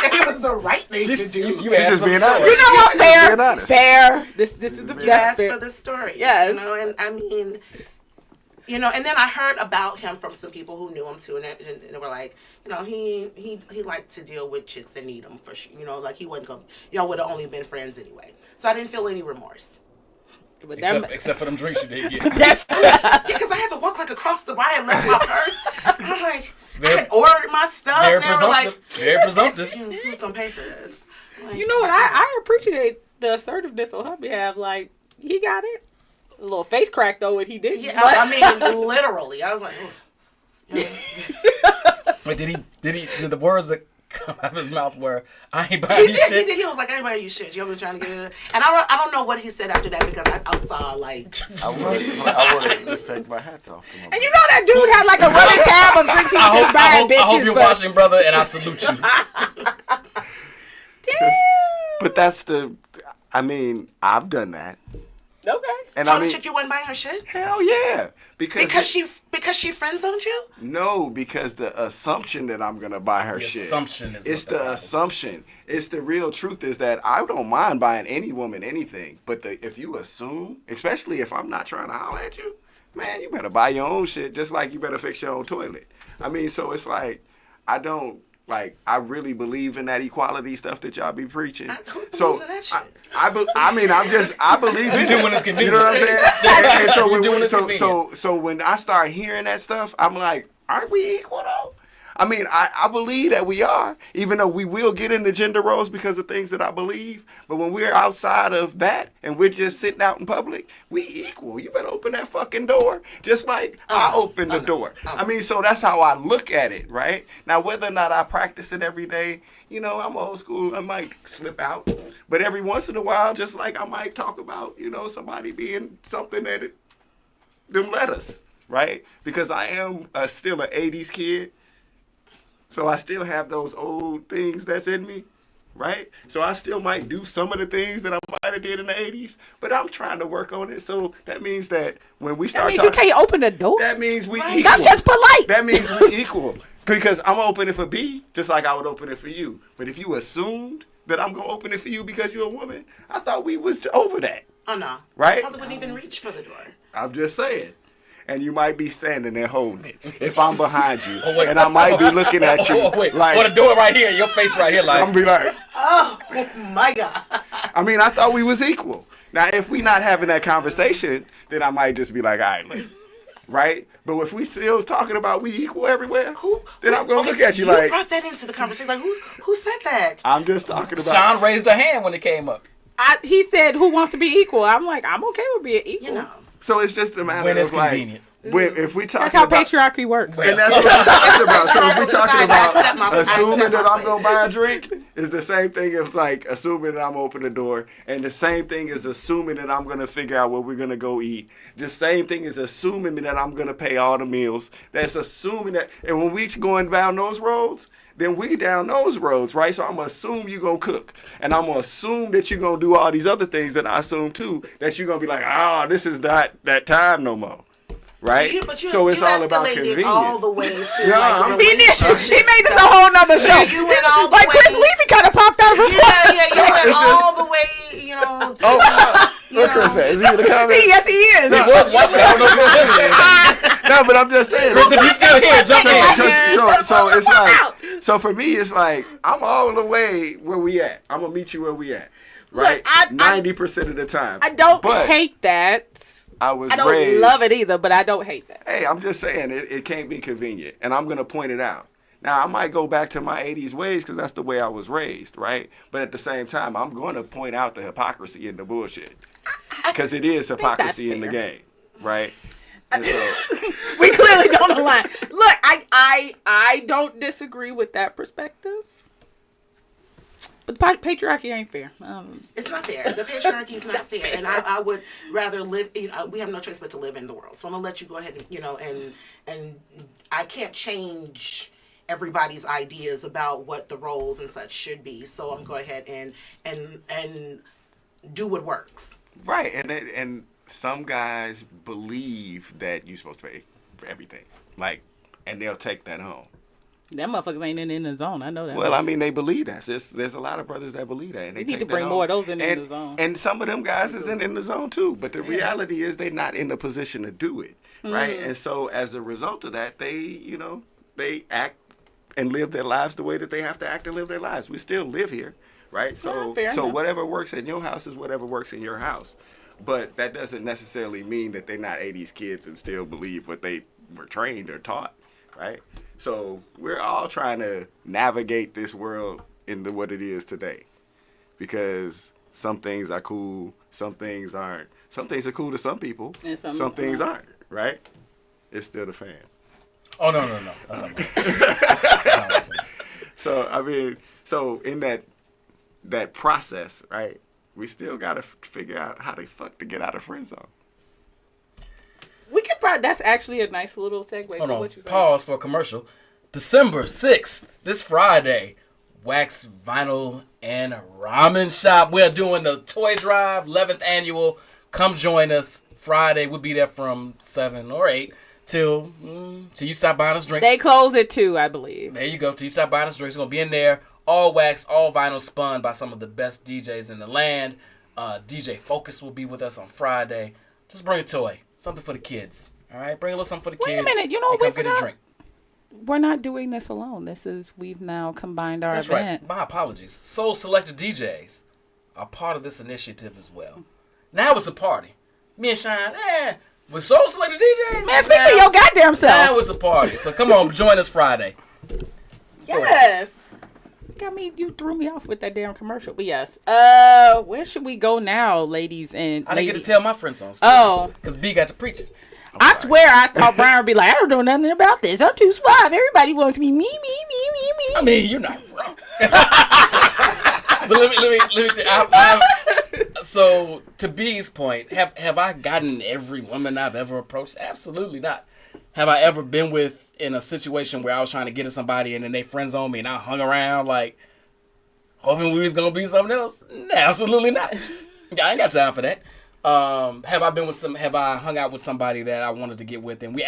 Speaker 4: If it was the right thing to do.
Speaker 2: You
Speaker 5: She's
Speaker 2: asked
Speaker 5: just
Speaker 2: for the
Speaker 5: being
Speaker 2: story.
Speaker 5: honest.
Speaker 3: You know what?
Speaker 5: Being
Speaker 3: Fair.
Speaker 5: honest.
Speaker 3: Fair. This is the
Speaker 4: You
Speaker 3: best
Speaker 4: asked
Speaker 3: fair.
Speaker 4: for the story.
Speaker 3: Yes.
Speaker 4: You know, and I mean, you know, and then I heard about him from some people who knew him too, and they were like, you know, he liked to deal with chicks that need him for sure. You know, like he wasn't going. Y'all would have only been friends anyway. So I didn't feel any remorse.
Speaker 3: But
Speaker 2: Except for them drinks you did get.
Speaker 4: Yeah, because I had to walk like across the bar and left my purse. I'm like, I had ordered my stuff.
Speaker 2: Very
Speaker 4: And they were like,
Speaker 2: presumptive. Very presumptive.
Speaker 4: who's gonna pay for this? Like,
Speaker 3: you know what? I appreciate the assertiveness on her behalf. Like, he got it. A little face crack though, and he didn't.
Speaker 4: Yeah, I mean, literally. I was like,
Speaker 2: But did the words that come out of his mouth were, I ain't buying
Speaker 4: he
Speaker 2: you
Speaker 4: did.
Speaker 2: shit?
Speaker 4: He was like, anybody, you shit. You've been trying to get it. And I don't know what he said after that because I saw like.
Speaker 5: I want to just take my hats off to my
Speaker 3: And you know that dude had like a running tab of drinks he was just buying bitches.
Speaker 2: I hope you're
Speaker 3: but
Speaker 2: watching, brother, and I salute you.
Speaker 5: But that's the, I mean, I've done that.
Speaker 3: okay.
Speaker 5: And
Speaker 4: Told
Speaker 5: I
Speaker 4: the
Speaker 5: mean,
Speaker 4: chick you wasn't buying her shit
Speaker 5: hell yeah.
Speaker 4: because she friend zoned you.
Speaker 5: No, because the assumption that I'm gonna buy her
Speaker 2: The
Speaker 5: shit.
Speaker 2: assumption is
Speaker 5: It's
Speaker 2: what the
Speaker 5: the
Speaker 2: problem.
Speaker 5: assumption. It's the real truth is that I don't mind buying any woman anything, but if you assume, especially if I'm not trying to holler at you, man, you better buy your own shit. Just like you better fix your own toilet. I mean, so it's like I really believe in that equality stuff that y'all be preaching.
Speaker 4: Who
Speaker 5: So
Speaker 4: believes in that shit?
Speaker 5: I believe in
Speaker 2: do
Speaker 5: it.
Speaker 2: when it's
Speaker 5: You
Speaker 2: convenient.
Speaker 5: know what I'm saying? And so
Speaker 2: You
Speaker 5: when
Speaker 2: do when it's convenient.
Speaker 5: so when I start hearing that stuff, I'm like, aren't we equal though? I mean, I believe that we are, even though we will get into gender roles because of things that I believe. But when we're outside of that and we're just sitting out in public, we equal. You better open that fucking door, just like I opened the door. I mean, so that's how I look at it, right? Now, whether or not I practice it every day, you know, I'm old school. I might slip out, but every once in a while, just like I might talk about, you know, somebody being something that them letters, right? Because I am still an 80s kid. So I still have those old things that's in me, right? So I still might do some of the things that I might have did in the 80s, but I'm trying to work on it. So that means that when we
Speaker 3: That
Speaker 5: start
Speaker 3: means you
Speaker 5: talking,
Speaker 3: can't open the door.
Speaker 5: that means we
Speaker 4: Right.
Speaker 5: equal.
Speaker 3: That's just polite.
Speaker 5: That means we equal. Because I'm open it for B, just like I would open it for you. But if you assumed that I'm going to open it for you because you're a woman, I thought we was over that.
Speaker 4: Oh no.
Speaker 5: Right?
Speaker 4: I probably wouldn't even reach for the door.
Speaker 5: I'm just saying. And you might be standing there holding it if I'm behind you.
Speaker 2: Oh, wait.
Speaker 5: And I might be looking at you
Speaker 2: Wait.
Speaker 5: like,
Speaker 2: Or the door right here, your face right here, like.
Speaker 5: I'm be like,
Speaker 4: Oh my God.
Speaker 5: I mean, I thought we was equal. Now, if we not having that conversation, then I might just be like, all right, look. Right? But if we still talking about we equal everywhere, then I'm going to look at you like,
Speaker 4: brought that into the conversation. Like, who said that?
Speaker 5: I'm just talking about.
Speaker 2: Shon raised her hand when it came up.
Speaker 3: He said, "Who wants to be equal?" I'm like, I'm okay with being equal.
Speaker 4: You know.
Speaker 5: So it's just a matter
Speaker 2: When it's
Speaker 5: of like,
Speaker 2: convenient.
Speaker 5: if we talking
Speaker 3: That's how
Speaker 5: about.
Speaker 3: patriarchy works.
Speaker 5: And that's what I'm talking about. So if we're talking
Speaker 4: accept my-
Speaker 5: about
Speaker 4: I accept
Speaker 5: assuming that
Speaker 4: my
Speaker 5: I'm going to
Speaker 4: place.
Speaker 5: buy a drink, is the same thing as like assuming that I'm going to open the door. And the same thing as assuming that I'm going to figure out where we're going to go eat. The same thing is assuming that I'm going to pay all the meals. That's assuming that. And when we going down those roads, then we down those roads, right? So I'm going to assume you're going to cook. And I'm going to assume that you're going to do all these other things that I assume too, that you're going to be like, this is not that time no more. Right?
Speaker 4: But you
Speaker 5: so it's all about
Speaker 4: escalated
Speaker 5: convenience.
Speaker 4: all the way to
Speaker 5: Yeah,
Speaker 4: like,
Speaker 5: I'm-
Speaker 3: He did. He made this a whole nother show.
Speaker 4: Yeah, you went all the
Speaker 3: like
Speaker 4: way.
Speaker 3: Chris Levy kind of popped out of his
Speaker 4: Yeah, you went
Speaker 5: It's just-
Speaker 4: all the way, you know. To,
Speaker 5: What Chris said? Is he in the comments?
Speaker 3: Yes, he is.
Speaker 2: He was watching. I don't know if he was in here.
Speaker 5: No, but I'm just saying.
Speaker 2: Chris, if you still here, jump in.
Speaker 5: So it's like, so for me, it's like, I'm all the way where we at. I'm going to meet you where we at. Right?
Speaker 3: Look,
Speaker 5: 90% of the time.
Speaker 3: I don't
Speaker 5: But
Speaker 3: hate that.
Speaker 5: I was
Speaker 3: I don't
Speaker 5: raised,
Speaker 3: love it either, but I don't hate that.
Speaker 5: Hey, I'm just saying, it can't be convenient. And I'm going to point it out. Now, I might go back to my 80s ways because that's the way I was raised, right? But at the same time, I'm going to point out the hypocrisy and the bullshit. Because it is hypocrisy in the game, right? And so,
Speaker 3: We clearly don't align. Look, I don't disagree with that perspective. But the patriarchy ain't fair.
Speaker 4: It's not fair. The patriarchy is not fair, and I would rather live. We have no choice but to live in the world. So I'm gonna let you go ahead and and I can't change everybody's ideas about what the roles and such should be. So I'm going to go ahead and do what works.
Speaker 5: right. And some guys believe that you're supposed to pay for everything. Like, and they'll take that home.
Speaker 3: Them motherfuckers ain't in the zone. I know that.
Speaker 5: Well, I mean, they believe that. There's a lot of brothers that believe that. And they
Speaker 3: We need
Speaker 5: take
Speaker 3: to
Speaker 5: that
Speaker 3: bring
Speaker 5: home.
Speaker 3: more of those in the zone.
Speaker 5: And some of them guys is in the zone too. But the reality is they're not in the position to do it, right? And so as a result of that, they act and live their lives the way that they have to act and live their lives. We still live here, right? So
Speaker 3: fair enough.
Speaker 5: whatever works in your house is whatever works in your house. But that doesn't necessarily mean that they're not 80s kids and still believe what they were trained or taught, right? So we're all trying to navigate this world into what it is today. Because some things are cool, some things aren't. Some things are cool to some people,
Speaker 3: And
Speaker 5: some things aren't, right? It's still the fan.
Speaker 2: Oh, no. That's not me.
Speaker 5: So, I mean, in that process, right, we still got to figure out how the fuck to get out of friend zone.
Speaker 3: We could probably, that's actually a nice little segue.
Speaker 2: Hold on.
Speaker 3: What you saying?
Speaker 2: Pause for a commercial. December 6th, this Friday, Wax Vinyl and Ramen Shop. We're doing the toy drive, 11th annual. Come join us Friday. We'll be there from 7 or 8 till you stop buying us drinks.
Speaker 3: They close at 2, I believe.
Speaker 2: There you go. Till you stop buying us drinks. We're going to be in there. All wax, all vinyl spun by some of the best DJs in the land. DJ Focus will be with us on Friday. Just bring a toy. Something for the kids. All right? Bring a little something for the
Speaker 3: Wait a
Speaker 2: kids.
Speaker 3: minute. You know
Speaker 2: and
Speaker 3: what
Speaker 2: come get a drink.
Speaker 3: We're not doing this alone. We've now combined our
Speaker 2: That's
Speaker 3: event.
Speaker 2: right. My apologies. Soul Selected DJs are part of this initiative as well. Now it's a party. Me and Shine, with Soul Selected DJs.
Speaker 3: Man, speak for your goddamn self.
Speaker 2: Now it's a party. So come on, join us Friday.
Speaker 3: Yes. You threw me off with that damn commercial. But yes. Where should we go now, ladies and
Speaker 2: I didn't get to tell my Friendzone story.
Speaker 3: Oh.
Speaker 2: Because B got to preach it.
Speaker 3: I swear I thought Brian would be like, I don't know nothing about this. I'm too suave. Everybody wants me. Me.
Speaker 2: I mean, you're not wrong. But let me tell you. So to B's point, have I gotten every woman I've ever approached? Absolutely not. Have I ever been in a situation where I was trying to get at somebody and then they friend zoned me and I hung around like hoping we was gonna be something else? No, absolutely not. I ain't got time for that. Have I hung out with somebody that I wanted to get with and we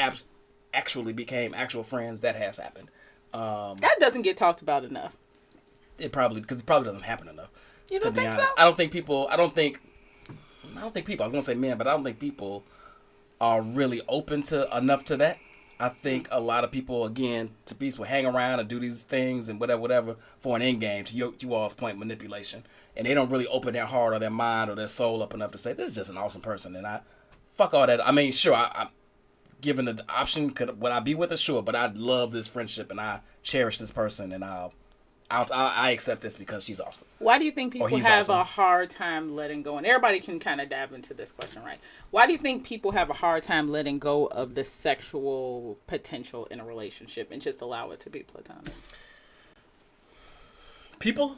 Speaker 2: actually became actual friends? That has happened.
Speaker 3: That doesn't get talked about enough.
Speaker 2: Because it probably doesn't happen enough.
Speaker 3: You don't
Speaker 2: to be
Speaker 3: think
Speaker 2: honest.
Speaker 3: so?
Speaker 2: I don't think people, I was gonna say men, but I don't think people are really open to enough to that. I think a lot of people, again, to be will hang around and do these things and whatever for an end game, to you all's point, manipulation. And they don't really open their heart or their mind or their soul up enough to say, this is just an awesome person. And fuck all that. I mean, sure, I'm given the option, would I be with her? Sure, but I love this friendship and I cherish this person and I accept this because she's awesome.
Speaker 3: Why do you think people
Speaker 2: he's
Speaker 3: have
Speaker 2: awesome.
Speaker 3: a hard time letting go? And everybody can kind of dive into this question, right? Why do you think people have a hard time letting go of the sexual potential in a relationship and just allow it to be platonic?
Speaker 2: People?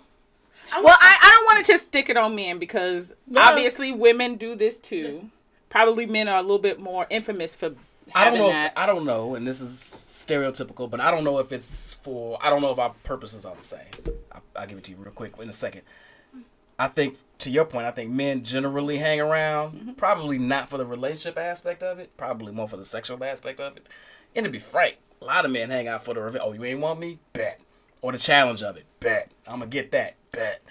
Speaker 3: Well, I don't want to just stick it on men because obviously women do this too. Probably men are a little bit more infamous for having that.
Speaker 2: I don't know, and this is stereotypical, but I don't know if I don't know if our purposes are the same. I'll give it to you real quick in a second. I think, to your point, I think men generally hang around, probably not for the relationship aspect of it, probably more for the sexual aspect of it. And to be frank, a lot of men hang out for the revenge. Oh, you ain't want me? Bet. Or the challenge of it? Bet. I'm going to get that? Bet.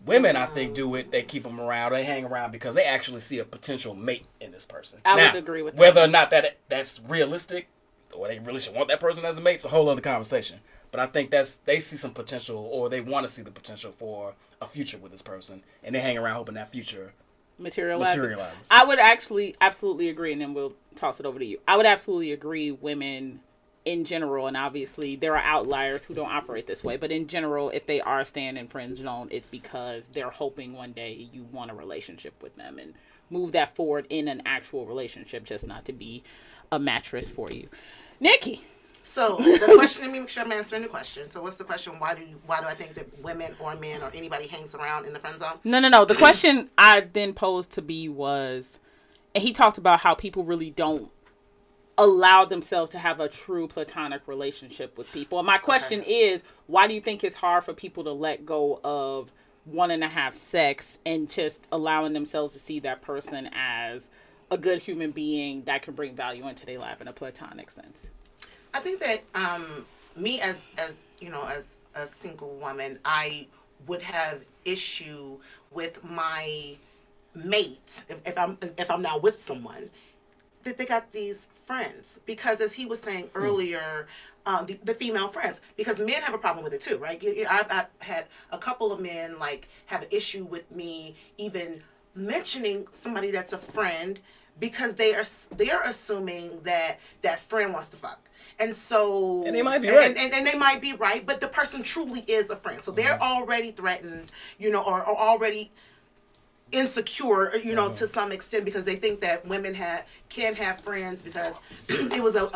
Speaker 2: Women, I think, do it. They keep them around. They hang around because they actually see a potential mate in this person.
Speaker 3: I would agree with that.
Speaker 2: Whether or not that's realistic, or they really should want that person as a mate. It's a whole other conversation. But I think they see some potential, or they want to see the potential for a future with this person, and they hang around hoping that future materializes.
Speaker 3: I would actually absolutely agree, and then we'll toss it over to you. I would absolutely agree. Women in general, and obviously there are outliers who don't operate this way, but in general, if they are staying in friend zone, it's because they're hoping one day you want a relationship with them and move that forward in an actual relationship, just not to be a mattress for you. Nikki.
Speaker 4: So the question, let me make sure I'm answering the question. So what's the question? Why do I think that women or men or anybody hangs around in the friend zone?
Speaker 3: No. The question I then posed to B was, and he talked about how people really don't allow themselves to have a true platonic relationship with people. And my question is, why do you think it's hard for people to let go of 1.5 sex and just allowing themselves to see that person as a good human being that can bring value into their life in a platonic sense?
Speaker 4: I think that me as you know, as a single woman, I would have issue with my mate if I'm now with someone that they got these friends, because as he was saying earlier, the female friends, because men have a problem with it too, right? I've had a couple of men like have an issue with me even mentioning somebody that's a friend, because they're assuming that that friend wants to fuck. And so,
Speaker 2: and they might be right,
Speaker 4: and they might be right, but the person truly is a friend, so they're already threatened, you know, or already insecure, you know, to some extent, because they think that women can't have friends, because it was a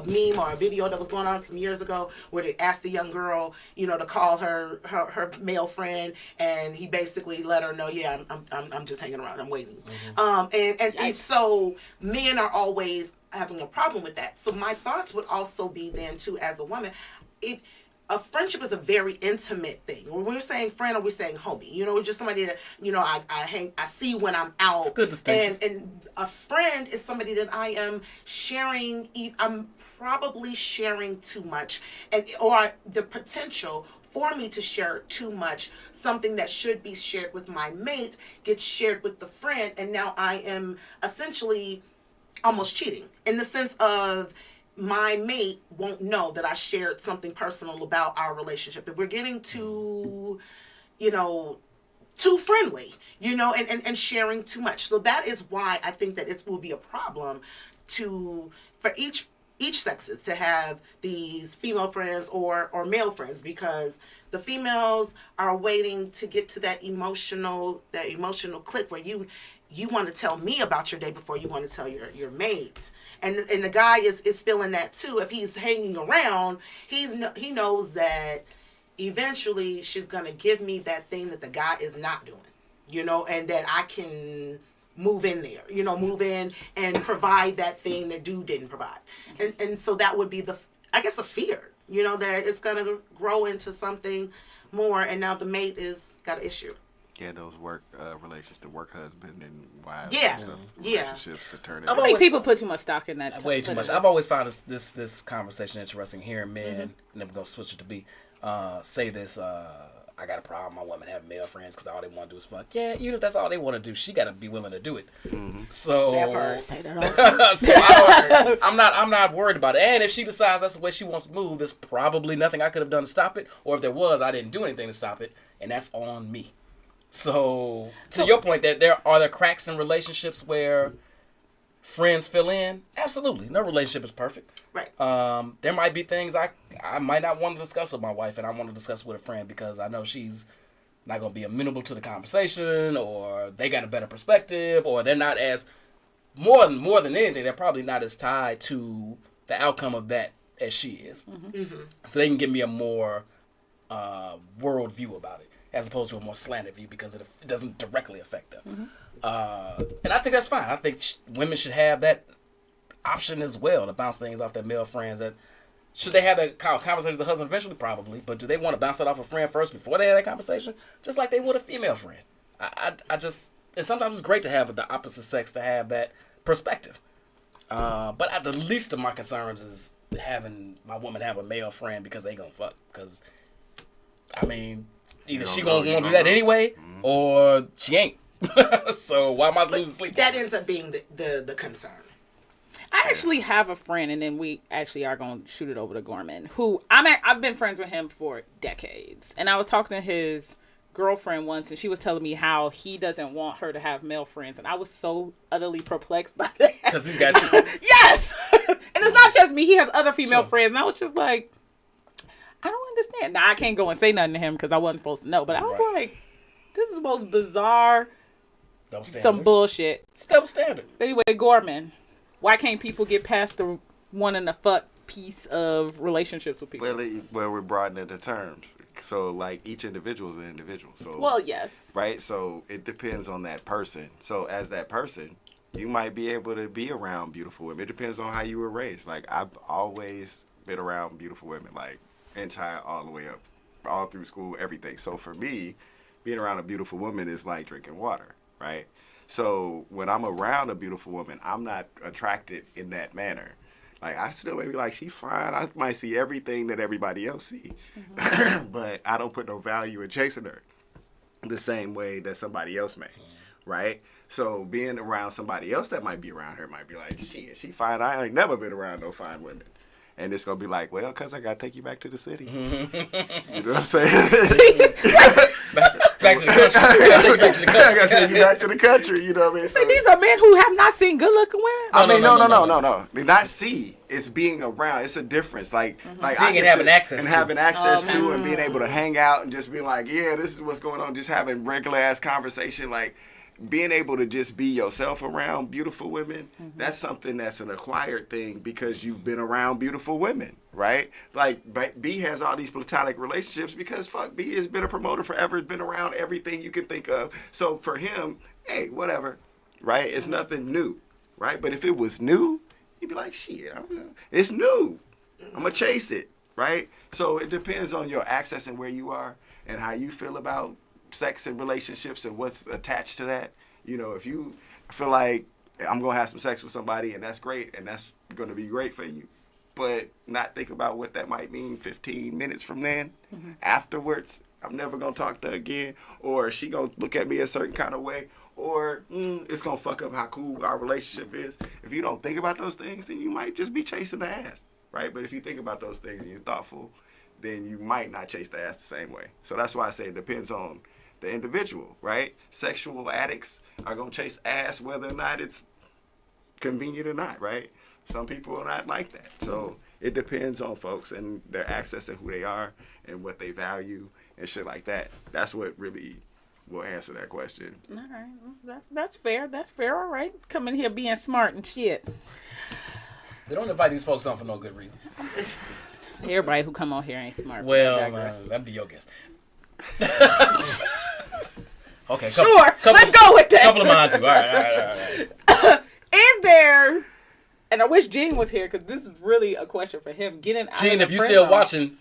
Speaker 4: meme or a video that was going on some years ago where they asked the young girl, you know, to call her male friend, and he basically let her know, yeah, I'm just hanging around, I'm waiting. And so men are always having a problem with that. So my thoughts would also be then too, as a woman, if a friendship is a very intimate thing. When we're saying friend, or we're saying homie, you know, just somebody that, you know, I see when I'm out.
Speaker 2: It's a good distinction.
Speaker 4: And a friend is somebody that I am sharing. I'm probably sharing too much, or the potential for me to share too much. Something that should be shared with my mate gets shared with the friend, and now I am essentially almost cheating, in the sense of my mate won't know that I shared something personal about our relationship. If we're getting too, you know, too friendly, you know, and sharing too much. So that is why I think that it will be a problem for each sexes to have these female friends or male friends, because the females are waiting to get to that emotional click where you want to tell me about your day before you want to tell your mate. And the guy is feeling that too. If he's hanging around, he knows that eventually she's going to give me that thing that the guy is not doing, you know, and that I can move in there, you know, move in and provide that thing that dude didn't provide. And so that would be a fear, you know, that it's going to grow into something more. And now the mate is got an issue.
Speaker 5: Yeah, those work relationships, the work husband and wives
Speaker 4: Yeah.
Speaker 5: and stuff,
Speaker 4: Yeah.
Speaker 5: relationships that turn
Speaker 3: I think people put too much stock in that.
Speaker 2: Way too much. I've always found this conversation interesting, hearing men, and then we're going to switch it to B, say this, I got a problem, my women have male friends because all they want to do is fuck. Yeah, even if that's all they want to do, she got to be willing to do it. So,
Speaker 3: Say that all the time.
Speaker 2: so I'm not worried about it. And if she decides that's the way she wants to move, there's probably nothing I could have done to stop it. Or if there was, I didn't do anything to stop it, and that's on me. So, to your point, that there cracks in relationships where friends fill in. Absolutely, no relationship is perfect.
Speaker 4: Right.
Speaker 2: There might be things I might not want to discuss with my wife, and I want to discuss with a friend because I know she's not going to be amenable to the conversation, or they got a better perspective, or they're not as more than anything, they're probably not as tied to the outcome of that as she is. So they can give me a more world view about it, as opposed to a more slanted view, because it doesn't directly affect them. And I think that's fine. I think women should have that option as well, to bounce things off their male friends. That should they have that conversation with the husband eventually? Probably. But do they want to bounce it off a friend first before they have that conversation? Just like they would a female friend. I just, and sometimes it's great to have the opposite sex to have that perspective. But the least of my concerns is having my woman have a male friend because they gonna fuck. Because, I mean, either she gonna want to do that anyway, or she ain't. So why am I losing sleep?
Speaker 4: That ends up being the concern.
Speaker 3: I actually have a friend, and then we actually are going to shoot it over to Gorman, who I've been friends with him for decades. And I was talking to his girlfriend once, and she was telling me how he doesn't want her to have male friends. And I was so utterly perplexed by that.
Speaker 2: Because he's got you.
Speaker 3: Yes! And it's not just me. He has other female
Speaker 2: Sure.
Speaker 3: friends. And I was just like, I don't understand. Now, I can't go and say nothing to him because I wasn't supposed to know. But I was like, this is the most bizarre,
Speaker 2: Double standard.
Speaker 3: some bullshit.
Speaker 2: It's double standard.
Speaker 3: Anyway, Gorman, why can't people get past the one and the fuck piece of relationships with people?
Speaker 5: Well, we're broadening the terms. So, like, each individual is an individual. So,
Speaker 3: Well, yes.
Speaker 5: right? So, it depends on that person. So, as that person, you might be able to be around beautiful women. It depends on how you were raised. Like, I've always been around beautiful women, like, in child all the way up, all through school, everything. So, for me, being around a beautiful woman is like drinking water, right? So, when I'm around a beautiful woman, I'm not attracted in that manner. Like, I still may be like, she fine. I might see everything that everybody else see. But I don't put no value in chasing her the same way that somebody else may, right? So being around somebody else that might be around her might be like, shit, she fine. I ain't never been around no fine women. And it's going to be like, well, because I got to take you back to the city. You know what I'm saying?
Speaker 2: Back to the country. I gotta take you back to the country.
Speaker 5: I got to take you back to the country. You know what I mean?
Speaker 3: See, these are men who have not seen good-looking women.
Speaker 5: No. Not see. It's being around. It's a difference. Like
Speaker 2: Seeing and having access
Speaker 5: and
Speaker 2: to.
Speaker 5: having access to, and being able to hang out and just being like, yeah, this is what's going on. Just having regular ass conversation. Like being able to just be yourself around beautiful women. That's something that's an acquired thing because you've been around beautiful women, right? Like B has all these platonic relationships because fuck, B has been a promoter forever. Has been around everything you can think of. So for him, hey, whatever, right? It's nothing new, right? But if it was new, he'd be like, shit, it's new. I'm going to chase it, right? So it depends on your access and where you are and how you feel about sex and relationships and what's attached to that. You know, if you feel like I'm going to have some sex with somebody and that's great and that's going to be great for you, but not think about what that might mean 15 minutes from then, afterwards, I'm never going to talk to her again, or she going to look at me a certain kind of way, or it's going to fuck up how cool our relationship is. If you don't think about those things, then you might just be chasing the ass, right? But if you think about those things and you're thoughtful, then you might not chase the ass the same way. So that's why I say it depends on the individual, right? Sexual addicts are going to chase ass whether or not it's convenient or not, right? Some people are not like that. So it depends on folks and their access and who they are and what they value and shit like that. That's what really will answer that question.
Speaker 3: All right. That's fair. That's fair. All right. Come in here being smart and shit.
Speaker 2: We don't invite these folks on for no good reason.
Speaker 3: Everybody who come on here ain't smart.
Speaker 2: Well, that'd be your guess. Okay.
Speaker 3: Sure. Let's go with that.
Speaker 2: Couple of mine too. All right.
Speaker 3: Is there, and I wish Gene was here because this is really a question for him. Getting out
Speaker 2: Gene,
Speaker 3: of the
Speaker 2: if you're
Speaker 3: friend
Speaker 2: still
Speaker 3: zone.
Speaker 2: watching,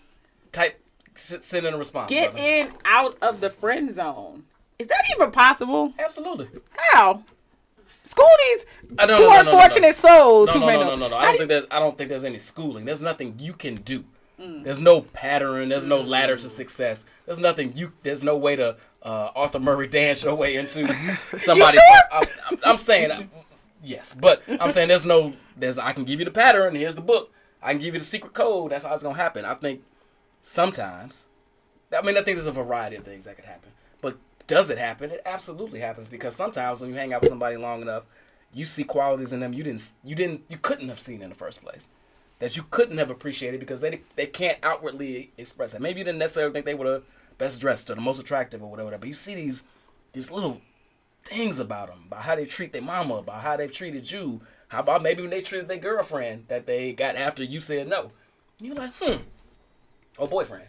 Speaker 2: send in a response.
Speaker 3: Get
Speaker 2: brother.
Speaker 3: in out of the friend zone. Is that even possible?
Speaker 2: Absolutely.
Speaker 3: How? School these
Speaker 2: No,
Speaker 3: poor, unfortunate souls who may know.
Speaker 2: No. I don't think there's any schooling. There's nothing you can do. There's no pattern. There's no ladder to success. There's nothing There's no way to Arthur Murray dance your way into somebody.
Speaker 3: You sure?
Speaker 2: I'm saying yes, but I'm saying I can give you the pattern. Here's the book. I can give you the secret code. That's how it's gonna happen. I think sometimes. I think there's a variety of things that could happen. But does it happen? It absolutely happens because sometimes when you hang out with somebody long enough, you see qualities in them you couldn't have seen in the first place. That you couldn't have appreciated because they can't outwardly express it. Maybe you didn't necessarily think they were the best dressed or the most attractive or whatever, but you see these little things about them, about how they treat their mama, about how they've treated you, how about maybe when they treated their girlfriend that they got after you said no. And you're like, or boyfriend,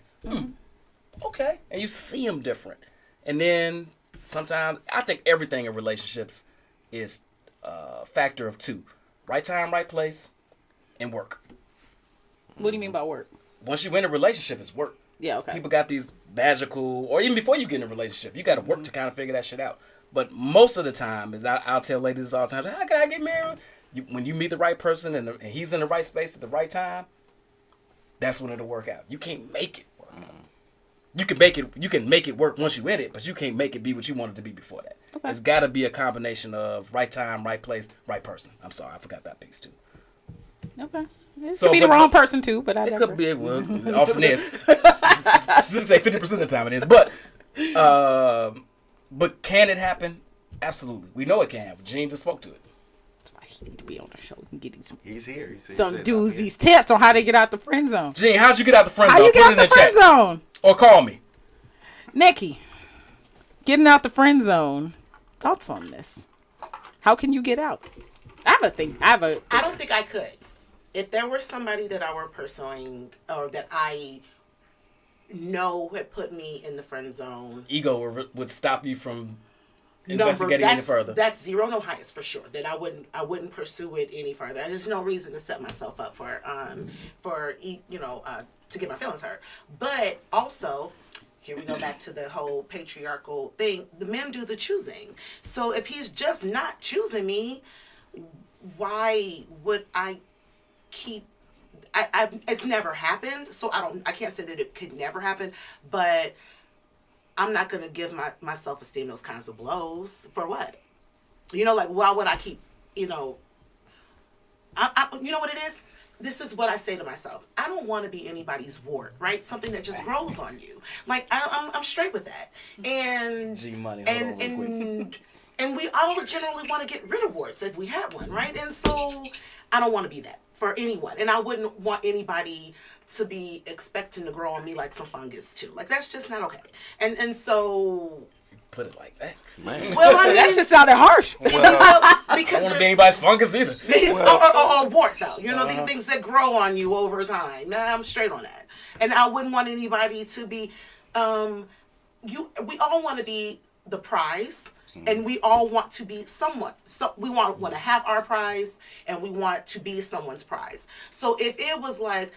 Speaker 2: okay. And you see them different. And then sometimes, I think everything in relationships is a factor of two. Right time, right place, and work.
Speaker 3: What do you mean by work?
Speaker 2: Once you in a relationship, it's work.
Speaker 3: Yeah, okay.
Speaker 2: People got these magical, or even before you get in a relationship, you got to work to kind of figure that shit out. But most of the time, I'll tell ladies all the time, how can I get married? When you meet the right person and he's in the right space at the right time, that's when it'll work out. You can't make it work. You can make it work once you in it, but you can't make it be what you wanted to be before that. Okay. It's got to be a combination of right time, right place, right person. I'm sorry, I forgot that piece too.
Speaker 3: Okay. This
Speaker 2: So,
Speaker 3: could be the
Speaker 2: but-
Speaker 3: wrong person too, but I
Speaker 2: It
Speaker 3: never.
Speaker 2: could be, well, often is. Say 50% of the time it is. But can it happen? Absolutely. We know it can happen. Gene just spoke to it.
Speaker 3: He need to be on the show. We can get these
Speaker 5: He's here. He says
Speaker 3: some
Speaker 5: I'm
Speaker 3: dudes
Speaker 5: here.
Speaker 3: these tips on how they get out the friend zone.
Speaker 2: Gene, how'd you get out the friend
Speaker 3: How
Speaker 2: zone?
Speaker 3: you get
Speaker 2: Put
Speaker 3: out
Speaker 2: it in
Speaker 3: the
Speaker 2: the
Speaker 3: friend
Speaker 2: chat.
Speaker 3: zone?
Speaker 2: Or call me.
Speaker 3: Nikki, getting out the friend zone. Thoughts on this? How can you get out? I don't think
Speaker 4: I could. If there were somebody that I were pursuing or that I know had put me in the friend zone,
Speaker 2: Ego would stop you from investigating any further.
Speaker 4: That's zero, no highest for sure. That I wouldn't pursue it any further. There's no reason to set myself up for to get my feelings hurt. But also, here we go back to the whole patriarchal thing. The men do the choosing. So if he's just not choosing me, why would I keep? It's never happened, so I can't say that it could never happen, but I'm not gonna give my self-esteem those kinds of blows for what? Like why would I keep? You know what it is? This is what I say to myself. I don't want to be anybody's wart, right? Something that just grows on you. Like I'm straight with that. And
Speaker 2: G money.
Speaker 4: and we all generally want to get rid of warts if we had one, right? And so I don't want to be that for anyone. And I wouldn't want anybody to be expecting to grow on me like some fungus too. Like that's just not okay. And so
Speaker 2: Put it like that.
Speaker 5: Man.
Speaker 4: well, I mean,
Speaker 3: that just sounded harsh.
Speaker 4: because
Speaker 2: I don't want to be anybody's fungus either.
Speaker 4: or wart though, these things that grow on you over time. Nah, I'm straight on that, and I wouldn't want anybody to be. We all want to be the prize, and we all want to be someone. So we want to have our prize, and we want to be someone's prize. So if it was like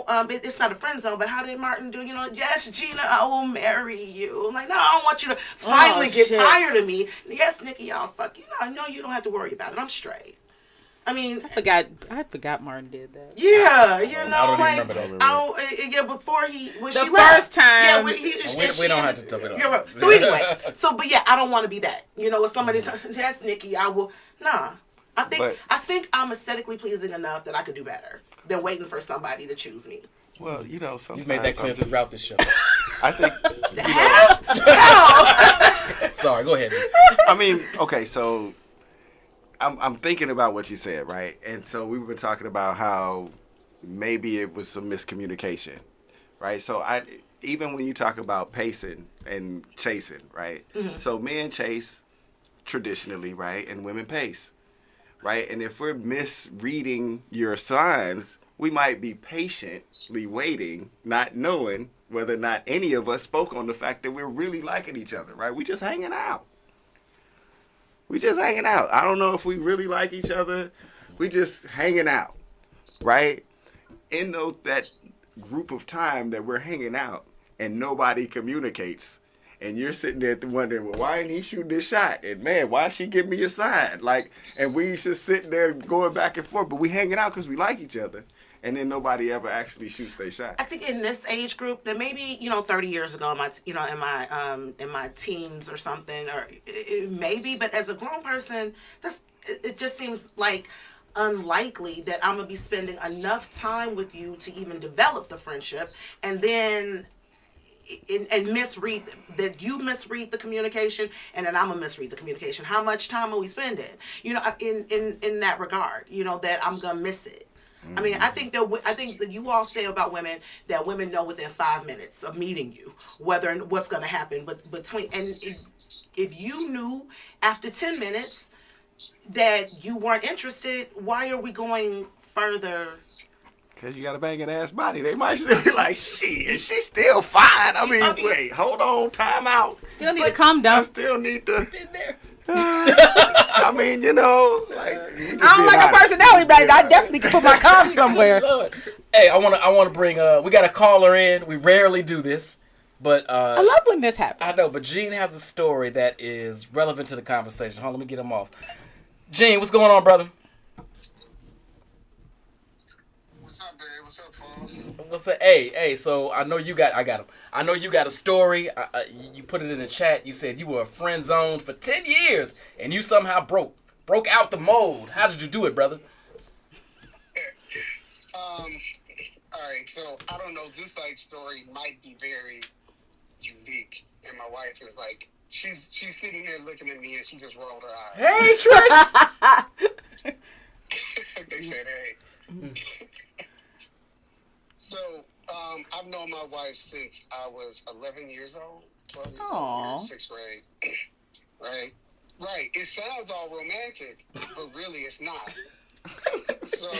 Speaker 4: how did it's not a friend zone, but how did Martin do? Yes, Gina, I will marry you. I'm like, no, I don't want you to finally get tired of me. Yes, Nikki, I'll fuck you. No, I know you don't have to worry about it. I'm straight. I mean,
Speaker 3: I forgot Martin did that.
Speaker 4: Yeah,
Speaker 2: I don't even remember that.
Speaker 4: Before he
Speaker 3: The
Speaker 4: she left.
Speaker 3: first time.
Speaker 4: Yeah,
Speaker 2: We don't have to talk about it.
Speaker 4: Right. So anyway, but yeah, I don't want to be that. If somebody's yes, Nikki, I will. Nah, I think I'm aesthetically pleasing enough that I could do better than waiting for somebody to choose me.
Speaker 5: Well, sometimes
Speaker 2: You've made that clear throughout the show.
Speaker 5: I think.
Speaker 2: Sorry, go ahead.
Speaker 5: I mean, okay, so I'm thinking about what you said, right? And so we were talking about how maybe it was some miscommunication, right? So even when you talk about pacing and chasing, right? Mm-hmm. So men chase traditionally, right? And women pace, right? And if we're misreading your signs, we might be patiently waiting, not knowing whether or not any of us spoke on the fact that we're really liking each other, right? We just hanging out. I don't know if we really like each other. We just hanging out, right? In that group of time that we're hanging out and nobody communicates, and you're sitting there wondering, well, why didn't he shoot this shot? And man, why she give me a sign? And we just sitting there going back and forth, but we hanging out because we like each other. And then nobody ever actually shoots their shot.
Speaker 4: I think in this age group, that maybe 30 years ago, in my teens or something, or maybe. But as a grown person, it just seems like unlikely that I'm gonna be spending enough time with you to even develop the friendship, and then and misread that you misread the communication, and then I'm gonna misread the communication. How much time are we spending? In that regard, that I'm gonna miss it. I mean, I think that you all say about women that women know within 5 minutes of meeting you what's going to happen. But if you knew after 10 minutes that you weren't interested, why are we going further?
Speaker 5: Because you got a banging ass body. They might still be like, shit, she's still fine. I mean, wait, hold on, time out.
Speaker 3: Still need to calm down.
Speaker 5: I still need to.
Speaker 2: Been there.
Speaker 5: I mean,
Speaker 3: I don't like a personality, but I definitely can put my calm somewhere.
Speaker 2: Hey, I want to bring. We got a caller in. We rarely do this, but
Speaker 3: I love when this happens.
Speaker 2: I know, but Gene has a story that is relevant to the conversation. Hold on, let me get him off. Gene, what's going on, brother?
Speaker 6: What's up, babe? What's up, Paul?
Speaker 2: What's that? Hey. So I know you got. I got him. I know you got a story. You put it in the chat. You said you were a friend zone for 10 years and you somehow broke. broke out the mold? How did you do it, brother?
Speaker 6: All right, so I don't know. This like story might be very unique, and my wife is like, she's sitting here looking at me, and she just rolled her eyes.
Speaker 2: Hey, Trish.
Speaker 6: They said, "Hey." So I've known my wife since I was 11 years old, 12 years old, we were in sixth grade. Right. It sounds all romantic, but really it's not. So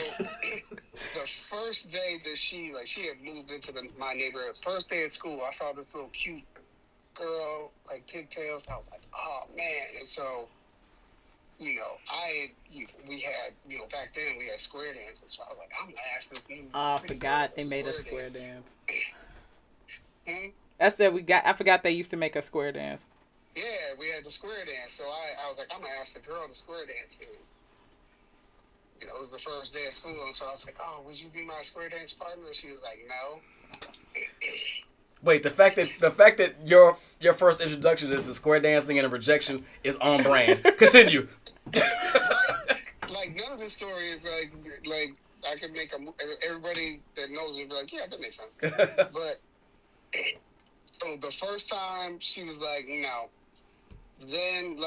Speaker 6: the first day that she had moved into my neighborhood, first day of school, I saw this little cute girl, like pigtails. I was like, oh man. And so, we had, back then we had square dances. So I was like, I'm gonna ask this new.
Speaker 3: Oh, I forgot they made a square dance.
Speaker 6: Hmm?
Speaker 3: I forgot they used to make a square dance.
Speaker 6: Yeah, we had the square dance. So I was like, I'm gonna ask the girl to square dance here. It was the first day of school, and so I was like, oh, would you be my square dance partner? And she was like, no.
Speaker 2: Wait, the fact that your first introduction is to square dancing and a rejection is on brand. Continue.
Speaker 6: Like none of this story is like I could make everybody that knows it be like, yeah, that makes sense. But so the first time she was like, no. Then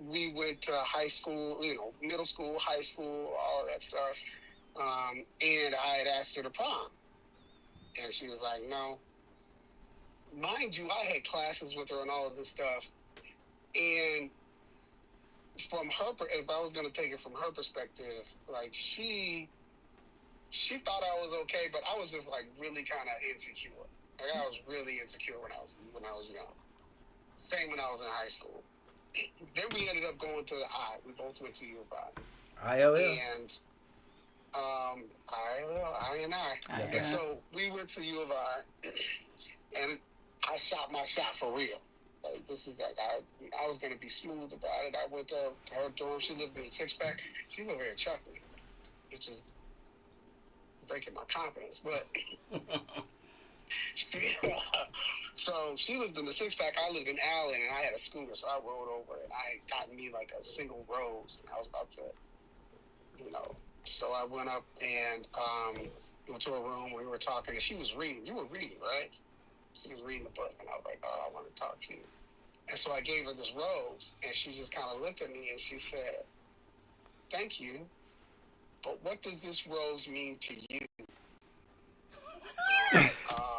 Speaker 6: we went to high school, middle school, high school, all of that stuff. And I had asked her to prom. And she was like, no. Mind you, I had classes with her and all of this stuff. And from her, if I was going to take it from her perspective, she thought I was okay, but I was just really kind of insecure. I was really insecure when I was young. Same when I was in high school. Then we ended up going to the I. We both went to U of I.
Speaker 2: ILL.
Speaker 6: And I and I. And so we went to U of I, and I shot my shot for real. This is I was gonna be smooth about it. I went to her dorm. She lived in a six-pack. She lived here in Chuckley, which is breaking my confidence, but. So she lived in the six-pack, I lived in Allen, and I had a scooter, so I rode over, and I had gotten me a single rose, and I was about to, so I went up and went to her room, we were talking, and she was reading. You were reading, right? She was reading the book, and I was like, oh, I want to talk to you. And so I gave her this rose, and she just kind of looked at me, and she said, thank you, but what does this rose mean to you?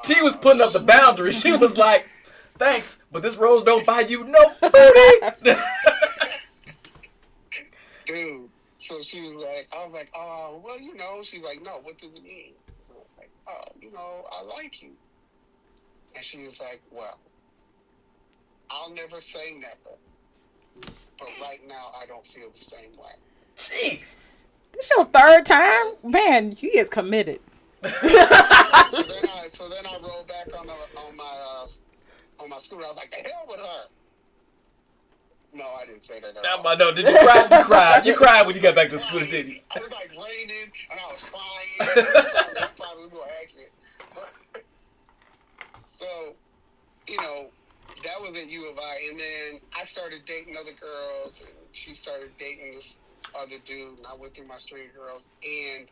Speaker 2: She was putting up the boundary. She was like, thanks, but this rose don't buy you no booty.
Speaker 6: Dude, so she was like, I was like, oh, well, she's like, no, what does it mean? I was like, oh, I like you. And she was like, well, I'll never say never, but right now I don't feel the same way.
Speaker 2: Jeez.
Speaker 3: This your third time? Man, he is committed.
Speaker 6: So then I rolled back on my scooter. I was like, the hell with her. No, I didn't say that at all.
Speaker 2: No, did you cry? You cried. You cried when you got back to the scooter, didn't you?
Speaker 6: I was raining and I was crying. That's probably more accurate. But, so, that was at U of I, and then I started dating other girls, and she started dating this other dude, and I went through my string of girls, and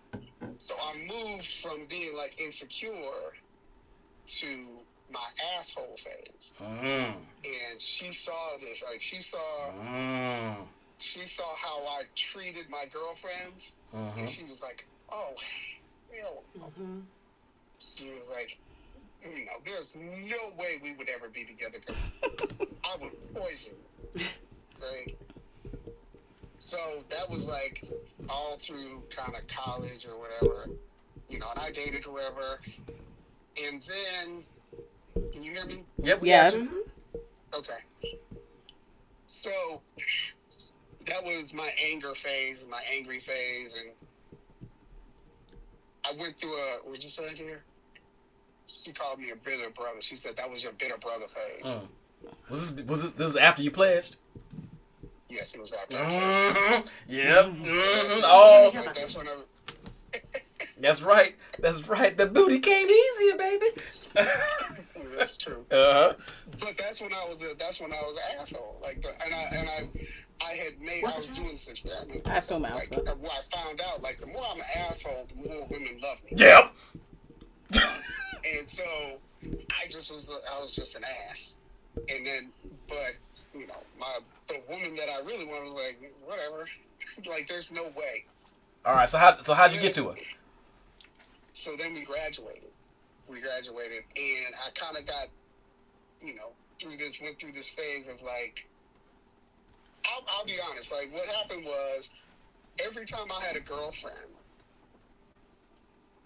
Speaker 6: so I moved from being insecure to my asshole phase. And she saw this, she saw how I treated my girlfriends, and she was like, oh, hell no. She was like, there's no way we would ever be together because I would poison you, right? So that was all through kind of college or whatever, and I dated whoever. And then, can you hear me?
Speaker 2: Yep.
Speaker 3: Yes.
Speaker 6: Okay. So that was my anger phase, my angry phase, and I went through what'd you say here? She called me a bitter brother. She said that was your bitter brother phase.
Speaker 2: Was this is after you pledged?
Speaker 6: Yes, it was after.
Speaker 2: Yep. Oh,
Speaker 6: that's when
Speaker 2: that's right. That's right. The booty came easier, baby.
Speaker 6: That's true.
Speaker 2: Uh-huh.
Speaker 6: But that's when I was an asshole. I was doing this experiment.
Speaker 3: I assume
Speaker 6: like,
Speaker 3: alpha.
Speaker 6: what I found out, like, the more I'm an asshole, the more women love me.
Speaker 2: Yep.
Speaker 6: And so I was just an ass. And then, but, you know, the woman that I really wanted was like, whatever. Like, there's no way.
Speaker 2: All right. So how'd you get to it?
Speaker 6: So then we graduated. And I kind of got, you know, went through this phase of like, I'll be honest, like what happened was every time I had a girlfriend,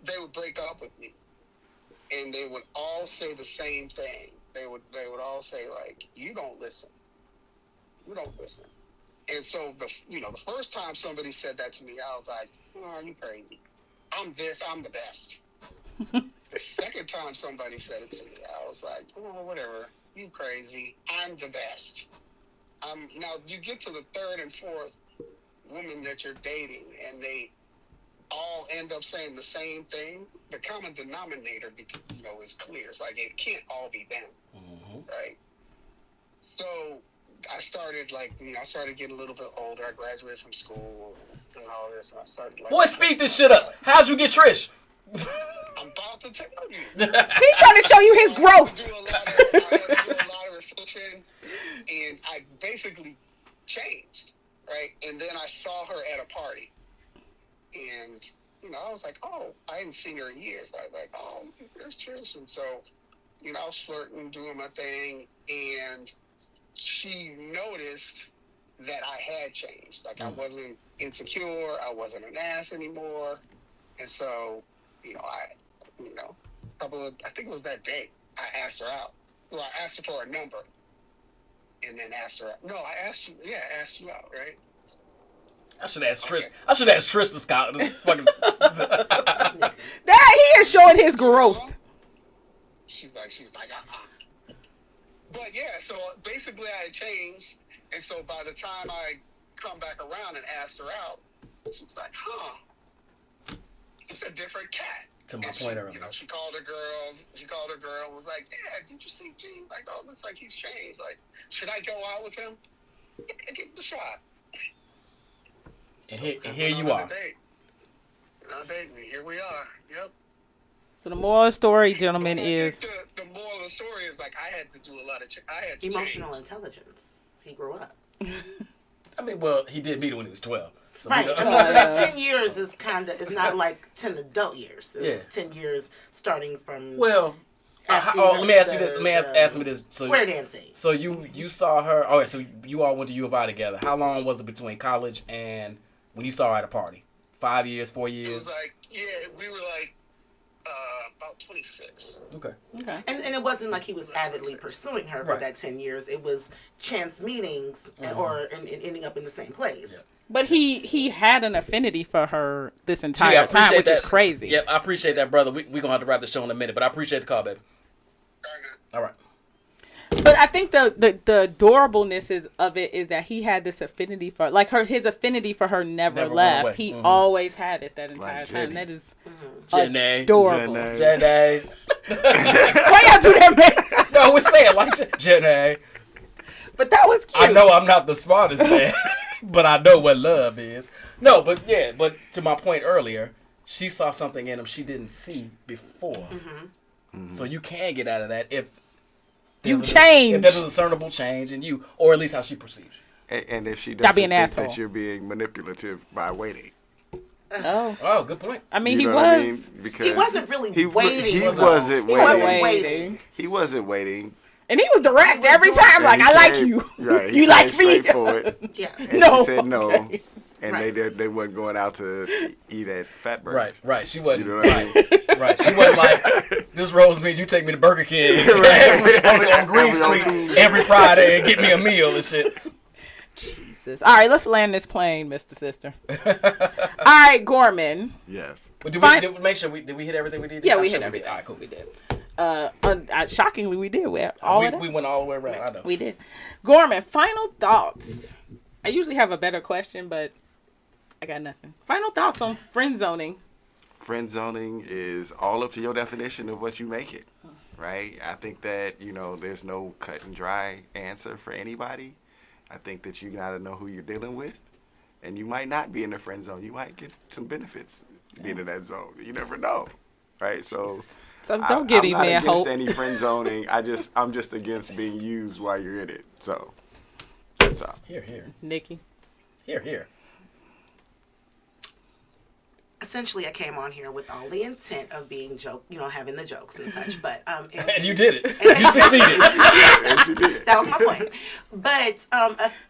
Speaker 6: they would break up with me. And they would all say the same thing. They would all say like, you don't listen. And so the first time somebody said that to me, I was like, oh, you crazy. I'm the best. The second time somebody said it to me, I was like, oh, whatever, you crazy. I'm the best. Now you get to the third and fourth woman that you're dating, and they all end up saying the same thing. The common denominator, is clear. It's like it can't all be them, right? So I started getting a little bit older. I graduated from school and all this, and I started like.
Speaker 2: Boy, speed this shit up. How'd you get Trish?
Speaker 6: I'm about to tell you.
Speaker 3: He's trying to show you his growth.
Speaker 6: I had to do a lot of reflection, and I basically changed, right? And then I saw her at a party, and I was like, oh, I hadn't seen her in years. I was like, oh, there's Trish, and so, I was flirting, doing my thing, and she noticed that I had changed. Like I wasn't insecure, I wasn't an ass anymore, and so, I think it was that day, I asked her out. Well, I asked her for a number, and then asked her out. No, I asked you out, right?
Speaker 2: I should ask Trish. I should ask Trish to scout this fucking.
Speaker 3: That he is showing his growth.
Speaker 6: She's like, But yeah, so basically I had changed, and so by the time I come back around and asked her out, she was like, huh, it's a different cat.
Speaker 2: To my point earlier.
Speaker 6: She called her girl and was like, yeah, did you see Gene? Like, oh, it looks like he's changed. Like, should I go out with him? Yeah, give him a shot.
Speaker 2: And here you are.
Speaker 6: Here we are. Yep.
Speaker 3: So the moral of the story, gentlemen, is...
Speaker 6: The moral of the story is, like, I had to do a lot of...
Speaker 4: Emotional intelligence. He grew up.
Speaker 2: I mean, well, he did meet her when he was 12. So
Speaker 4: right. I mean, so that 10 years is not like 10 adult years. It was 10 years starting from...
Speaker 2: Well... let me ask you this. Let me ask me this. So,
Speaker 4: square dancing.
Speaker 2: So you saw her... Okay, so you all went to U of I together. How long was it between college and when you saw her at a party? 5 years, 4 years?
Speaker 6: It was like... Yeah, we were like... about 26.
Speaker 2: Okay.
Speaker 4: And it wasn't like he was avidly pursuing her for that 10 years. It was chance meetings and ending up in the same place.
Speaker 2: Yeah.
Speaker 3: But he had an affinity for her this entire time, which is crazy.
Speaker 2: Yeah, I appreciate that, brother. We're going to have to wrap the show in a minute, but I appreciate the call, baby. All right.
Speaker 3: But I think the adorableness of it is that he had this affinity for, like, his affinity for her never left. He always had it that entire time. That is adorable.
Speaker 2: Jenny.
Speaker 3: Why y'all do that, man?
Speaker 2: No, we say it like Jenny.
Speaker 3: But that was cute.
Speaker 2: I know I'm not the smartest man, but I know what love is. No, but to my point earlier, she saw something in him she didn't see before. So you can get out of that if
Speaker 3: change.
Speaker 2: If there's a discernible change in you, or at least how she perceives you.
Speaker 5: And if she doesn't think that you're being manipulative by waiting.
Speaker 2: Oh, good point.
Speaker 3: I mean, he was.
Speaker 5: Because
Speaker 4: he wasn't really waiting.
Speaker 5: He wasn't
Speaker 4: waiting.
Speaker 5: He wasn't waiting.
Speaker 3: And he was direct every time, like, I like you.
Speaker 5: Right.
Speaker 3: You like me.
Speaker 4: Yeah.
Speaker 5: And she said no. And they wasn't going out to eat at Fatburger.
Speaker 2: Right. She wasn't.
Speaker 5: You know what I mean?
Speaker 2: Right. She wasn't like, this rose means you take me to Burger King on Green Street every Friday and get me a meal and shit.
Speaker 3: Jesus. All right, let's land this plane, Mr. Sister. All right, Gorman.
Speaker 5: Yes.
Speaker 2: But did we hit everything we did?
Speaker 3: Yeah, we hit everything.
Speaker 2: All right, cool. We did.
Speaker 3: Shockingly, we did. We
Speaker 2: went all the way around. I know.
Speaker 3: We did. Gorman, final thoughts. I usually have a better question, but I got nothing. Final thoughts on friend zoning.
Speaker 5: Friend zoning is all up to your definition of what you make it, right? I think that, there's no cut and dry answer for anybody. I think that you gotta know who you're dealing with, and you might not be in the friend zone. You might get some benefits being in that zone. You never know, right? So
Speaker 3: don't get him, man.
Speaker 5: I'm not against
Speaker 3: Hope.
Speaker 5: any friend zoning. I'm just against being used while you're in it. So that's all.
Speaker 2: Here.
Speaker 3: Nikki.
Speaker 2: Here.
Speaker 4: Essentially, I came on here with all the intent of being having the jokes and such. But
Speaker 2: And you did it. You succeeded.
Speaker 5: Yes, you did.
Speaker 4: that was my point. But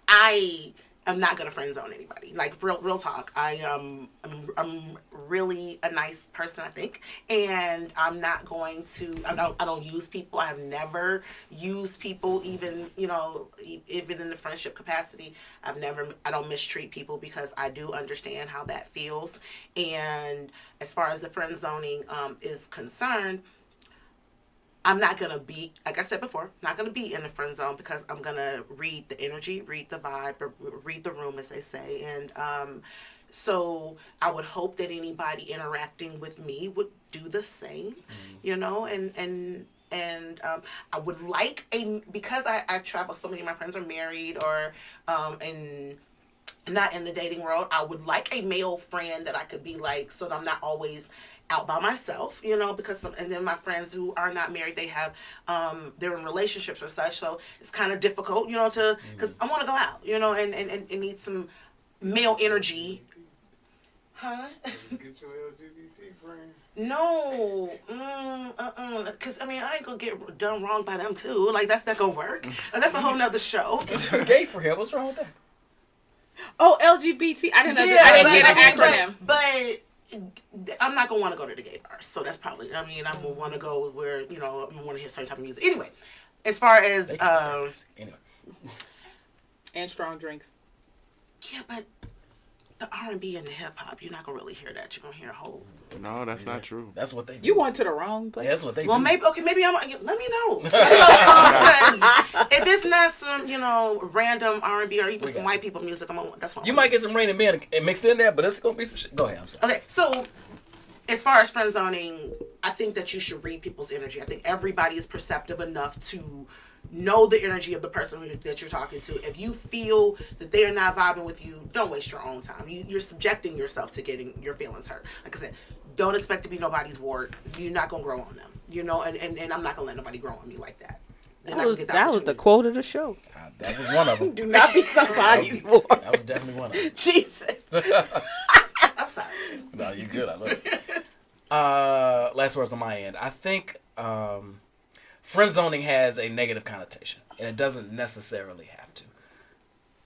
Speaker 4: I am not gonna friend zone anybody. Like real talk. I'm really a nice person, I think, and I'm not going to. I don't use people. I have never used people, even even in the friendship capacity. I don't mistreat people because I do understand how that feels. And as far as the friend zoning is concerned, I'm not going to be, like I said before, not going to be in the friend zone because I'm going to read the energy, read the vibe, or read the room, as they say. And so I would hope that anybody interacting with me would do the same, and I would like because I travel, so many of my friends are married or and not in the dating world. I would like a male friend that I could be like, so that I'm not always out by myself, because and then my friends who are not married, they have, they're in relationships or such. So it's kind of difficult, because I want to go out, and need some male energy. Huh?
Speaker 5: Get your LGBT friend.
Speaker 4: No, because I ain't gonna get done wrong by them too. Like that's not gonna work. That's a whole nother show.
Speaker 2: You're gay for him. What's wrong with that?
Speaker 3: Oh, LGBT. I didn't know.
Speaker 4: Yeah,
Speaker 3: I didn't get an acronym.
Speaker 4: But I'm not gonna want to go to the gay bars, so that's probably. I'm gonna want to go where I'm gonna want to hear certain type of music. Anyway, as far as
Speaker 2: Anyway.
Speaker 3: And strong drinks.
Speaker 4: yeah, but the R&B and the hip hop, you're not gonna really hear that. You're gonna hear a whole.
Speaker 5: No, that's not true.
Speaker 2: That's what they do.
Speaker 3: You went to the wrong place.
Speaker 2: Yeah, that's what they
Speaker 4: Well,
Speaker 2: do.
Speaker 4: maybe I'm. Let me know. Because if it's not some random R&B or even some white people music, that's what
Speaker 2: You might get some Rain and Men mixed in there, but it's gonna be some shit. Go ahead, I'm sorry.
Speaker 4: Okay, so as far as friend zoning, I think that you should read people's energy. I think everybody is perceptive enough to know the energy of the person that you're talking to. If you feel that they are not vibing with you, don't waste your own time. You're subjecting yourself to getting your feelings hurt. Like I said, don't expect to be nobody's ward. You're not gonna grow on them, and I'm not gonna let nobody grow on me like that.
Speaker 3: That was the quote of the show.
Speaker 2: That was one of them.
Speaker 3: Do not be somebody's ward.
Speaker 2: That was definitely one of them.
Speaker 3: Jesus.
Speaker 4: I'm sorry.
Speaker 2: No, you're good. I love it. Last words on my end. I think friend zoning has a negative connotation, and it doesn't necessarily have to.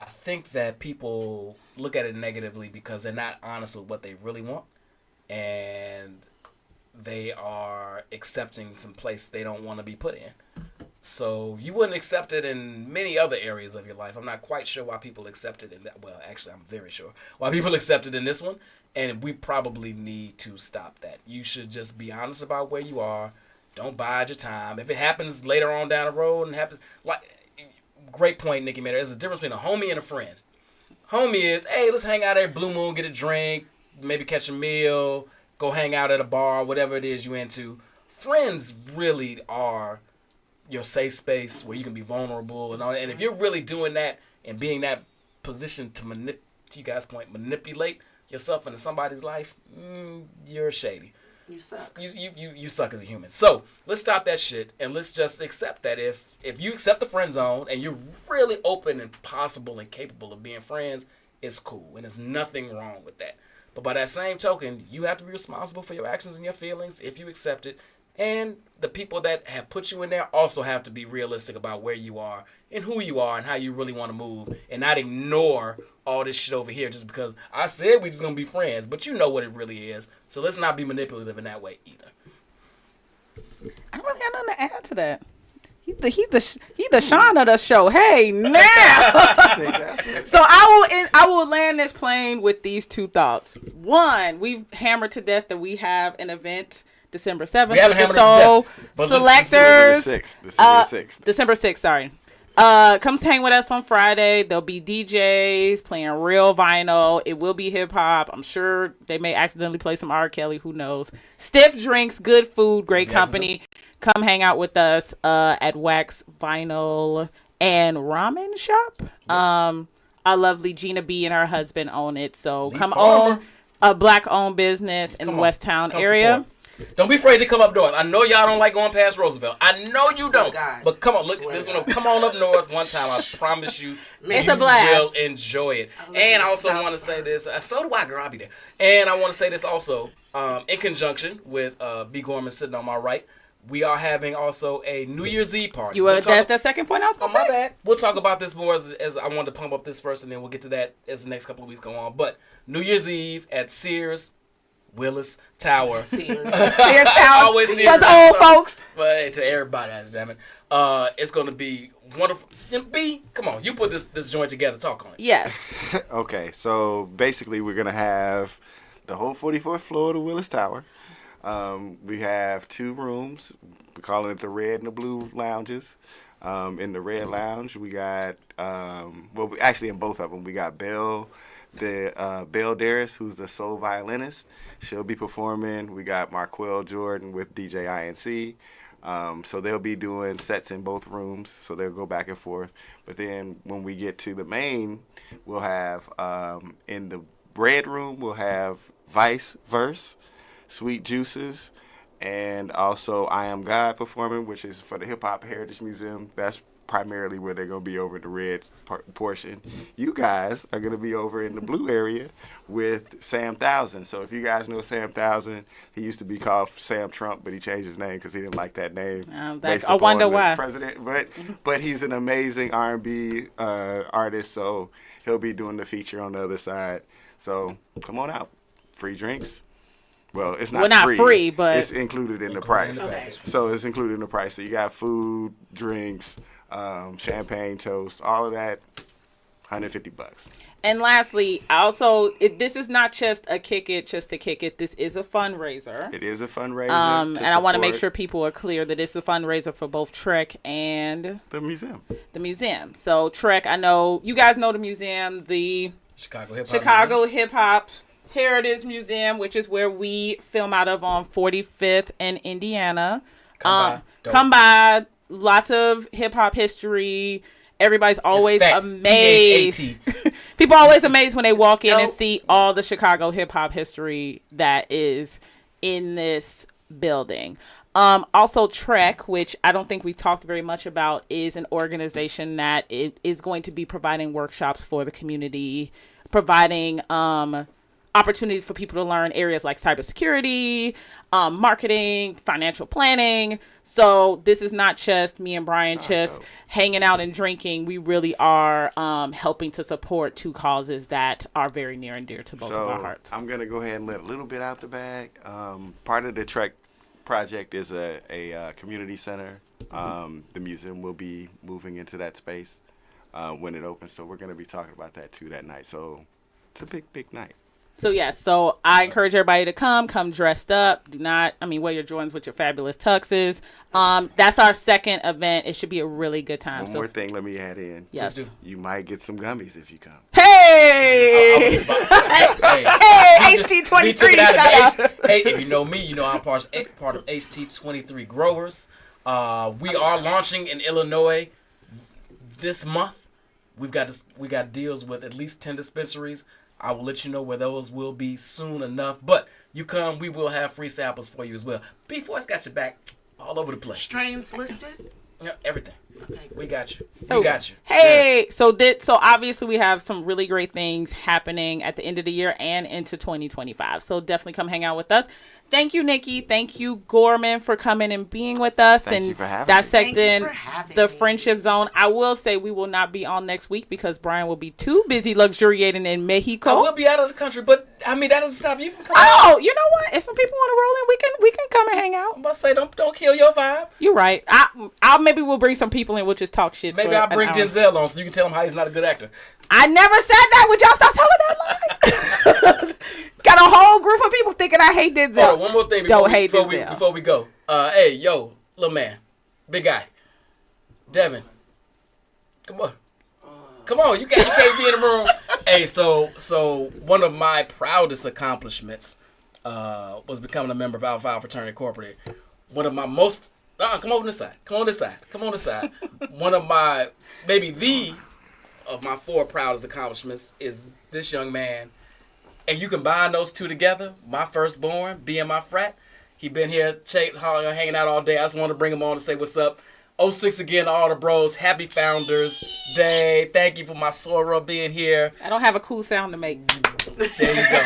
Speaker 2: I think that people look at it negatively because they're not honest with what they really want, and they are accepting some place they don't want to be put in. So you wouldn't accept it in many other areas of your life. I'm not quite sure why people accept it in that. Well, actually, I'm very sure why people accept it in this one. And we probably need to stop that. You should just be honest about where you are. Don't bide your time. If it happens later on down the road and happens, great point, Nikki made. There's a difference between a homie and a friend. Homie is, hey, let's hang out at Blue Moon, get a drink, maybe catch a meal, go hang out at a bar, whatever it is you're into. Friends really are your safe space where you can be vulnerable and all that. And if you're really doing that and being that position to you guys' point, manipulate yourself into somebody's life, you're shady.
Speaker 4: You suck.
Speaker 2: You suck as a human. So let's stop that shit and let's just accept that if you accept the friend zone and you're really open and possible and capable of being friends, it's cool and there's nothing wrong with that. But by that same token, you have to be responsible for your actions and your feelings if you accept it. And the people that have put you in there also have to be realistic about where you are and who you are and how you really want to move and not ignore all this shit over here just because I said we just going to be friends, but you know what it really is. So let's not be manipulative in that way either.
Speaker 3: I don't really have nothing to add to that. He's the Shon of the show. Hey, now. So I will land this plane with these two thoughts. One, we've hammered to death that we have an event December 7th.
Speaker 2: We haven't hammered
Speaker 3: So selectors.
Speaker 5: December 6th.
Speaker 3: December 6th, sorry. Come hang with us on Friday. There'll be DJs playing real vinyl. It will be hip hop. I'm sure they may accidentally play some R. Kelly. Who knows? Stiff drinks, good food, great company. Come hang out with us at Wax Vinyl and Ramen Shop. Our lovely Gina B and her husband own it. So
Speaker 2: Lee
Speaker 3: come
Speaker 2: Farmer.
Speaker 3: own a black-owned business in the West Town area.
Speaker 2: Support. Don't be afraid to come up north. I know y'all don't like going past Roosevelt. I know you don't.
Speaker 4: God.
Speaker 2: But come on, look,
Speaker 4: Swear
Speaker 2: this
Speaker 4: to
Speaker 2: one.
Speaker 4: God.
Speaker 2: Come on up north one time. I promise you,
Speaker 3: It's
Speaker 2: you
Speaker 3: a blast.
Speaker 2: will enjoy it. And I also want to say this. So do I, girl. I'll be there. And I want to say this also in conjunction with B. Gorman sitting on my right. We are having also a New Year's Eve party.
Speaker 3: That's the second point I was
Speaker 2: Oh,
Speaker 3: going to
Speaker 2: my
Speaker 3: say.
Speaker 2: bad. We'll talk about this more as I wanted to pump up this first, and then we'll get to that as the next couple of weeks go on. But New Year's Eve at Sears Willis Tower.
Speaker 4: Sears.
Speaker 3: Sears Tower.
Speaker 2: Always Sears
Speaker 3: Because
Speaker 2: Tower.
Speaker 3: old folks.
Speaker 2: But hey, to everybody, damn it. It's going to be wonderful. B, come on. You put this joint together. Talk on it.
Speaker 3: Yes.
Speaker 5: Okay, so basically we're going to have the whole 44th floor of the Willis Tower. We have 2 rooms. We're calling it the red and the blue lounges. In the red lounge, we got, actually in both of them, we got Belle Darris, who's the soul violinist. She'll be performing. We got Marquel Jordan with DJ INC. So they'll be doing sets in both rooms, so they'll go back and forth. But then when we get to the main, we'll have, in the red room, we'll have Vice Verse, Sweet Juices, and also I Am God performing, which is for the Hip Hop Heritage Museum. That's primarily where they're going to be over in the red portion. You guys are going to be over in the blue area with Sam Thousand. So if you guys know Sam Thousand, he used to be called Sam Trump, but he changed his name because he didn't like that name.
Speaker 3: I wonder why.
Speaker 5: President, but he's an amazing R&B artist, so he'll be doing the feature on the other side. So come on out. Free drinks. Well, it's not
Speaker 3: free, but
Speaker 5: it's included in the price.
Speaker 4: Okay.
Speaker 5: So it's included in the price. So you got food, drinks, champagne, toast, all of that, $150.
Speaker 3: And lastly, this is not just a kick it, just to kick it. This is a fundraiser.
Speaker 5: It is a fundraiser.
Speaker 3: And I want to make sure people are clear that it's a fundraiser for both Trek and
Speaker 5: the museum.
Speaker 3: So Trek, I know you guys know the museum, the
Speaker 2: Chicago
Speaker 3: Hip Hop Heritage Museum, which is where we film out of on 45th and Indiana. Come by. Lots of hip hop history. Everybody's always amazed. People are always amazed when they walk in and see all the Chicago hip hop history that is in this building. Also, Trek, which I don't think we've talked very much about, is an organization that is going to be providing workshops for the community, providing opportunities for people to learn areas like cybersecurity, marketing, financial planning. So this is not just me and Brian hanging out and drinking. We really are helping to support 2 causes that are very near and dear to both of our hearts.
Speaker 5: I'm going to go ahead and let a little bit out the bag. Part of the Trek project is a community center. The museum will be moving into that space when it opens. So we're going to be talking about that too that night. So it's a big, big night.
Speaker 3: So so I encourage everybody to come dressed up. Wear your Jordans with your fabulous tuxes. That's our second event. It should be a really good time.
Speaker 5: One more thing, let me add in.
Speaker 3: Yes.
Speaker 5: You might get some gummies if you come.
Speaker 3: Hey! Hey, HT23, shout out.
Speaker 2: Hey, if you know me, you know I'm part of HT23 Growers. We are launching in Illinois this month. We got deals with at least 10 dispensaries. I will let you know where those will be soon enough. But you come, we will have free samples for you as well. B4's got your back all over the place.
Speaker 4: Strains listed?
Speaker 2: Yeah, everything.
Speaker 4: Okay.
Speaker 2: We got you.
Speaker 3: So,
Speaker 2: we got you.
Speaker 3: Hey, yes. So obviously we have some really great things happening at the end of the year and into 2025. So definitely come hang out with us. Thank you, Nikki. Thank you, Gorman, for coming and being with us and dissecting the friendship zone. I will say we will not be on next week because Brian will be too busy luxuriating in Mexico.
Speaker 2: I will be out of the country, but that doesn't stop you from coming.
Speaker 3: Oh, you know what? If some people want to roll in, we can come and hang out.
Speaker 2: I'm about to say, don't kill your vibe.
Speaker 3: You're right. I'll maybe we'll bring some people in. We'll just talk shit.
Speaker 2: Maybe I'll bring Denzel on so you can tell him how he's not a good actor.
Speaker 3: I never said that. Would y'all stop telling that lie? Got a whole group of people thinking I hate Denzel.
Speaker 2: Hold on, one more thing before we go. Hey, yo, little man, big guy, Devin, come on, you can't be in the room. Hey, so one of my proudest accomplishments was becoming a member of Alpha Phi Fraternity Incorporated. One of my most Come on this side. Come on this side. Come on this side. One of my, maybe of my 4 proudest accomplishments is this young man. And you combine those two together, my firstborn being my frat. He been here hanging out all day. I just wanted to bring him on to say what's up. 06 again to all the bros. Happy Founders Day. Thank you for my Sora being here.
Speaker 3: I don't have a cool sound to make.
Speaker 2: There you go.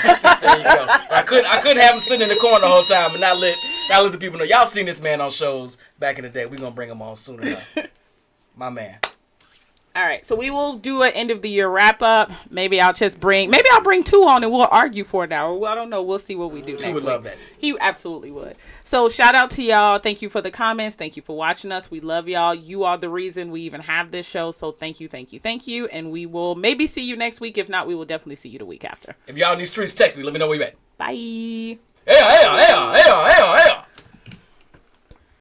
Speaker 2: I couldn't have him sitting in the corner the whole time and not let the people know. Y'all seen this man on shows back in the day. We're going to bring him on soon enough. My man.
Speaker 3: All right, so we will do an end of the year wrap up. Maybe I'll bring 2 on and we'll argue for an hour. Well, I don't know. We'll see what we do next week.
Speaker 2: He would love that.
Speaker 3: He absolutely would. So shout out to y'all. Thank you for the comments. Thank you for watching us. We love y'all. You are the reason we even have this show. So thank you. And we will maybe see you next week. If not, we will definitely see you the week after.
Speaker 2: If y'all in these streets, text me. Let me know where you at.
Speaker 3: Bye.
Speaker 2: Yeah.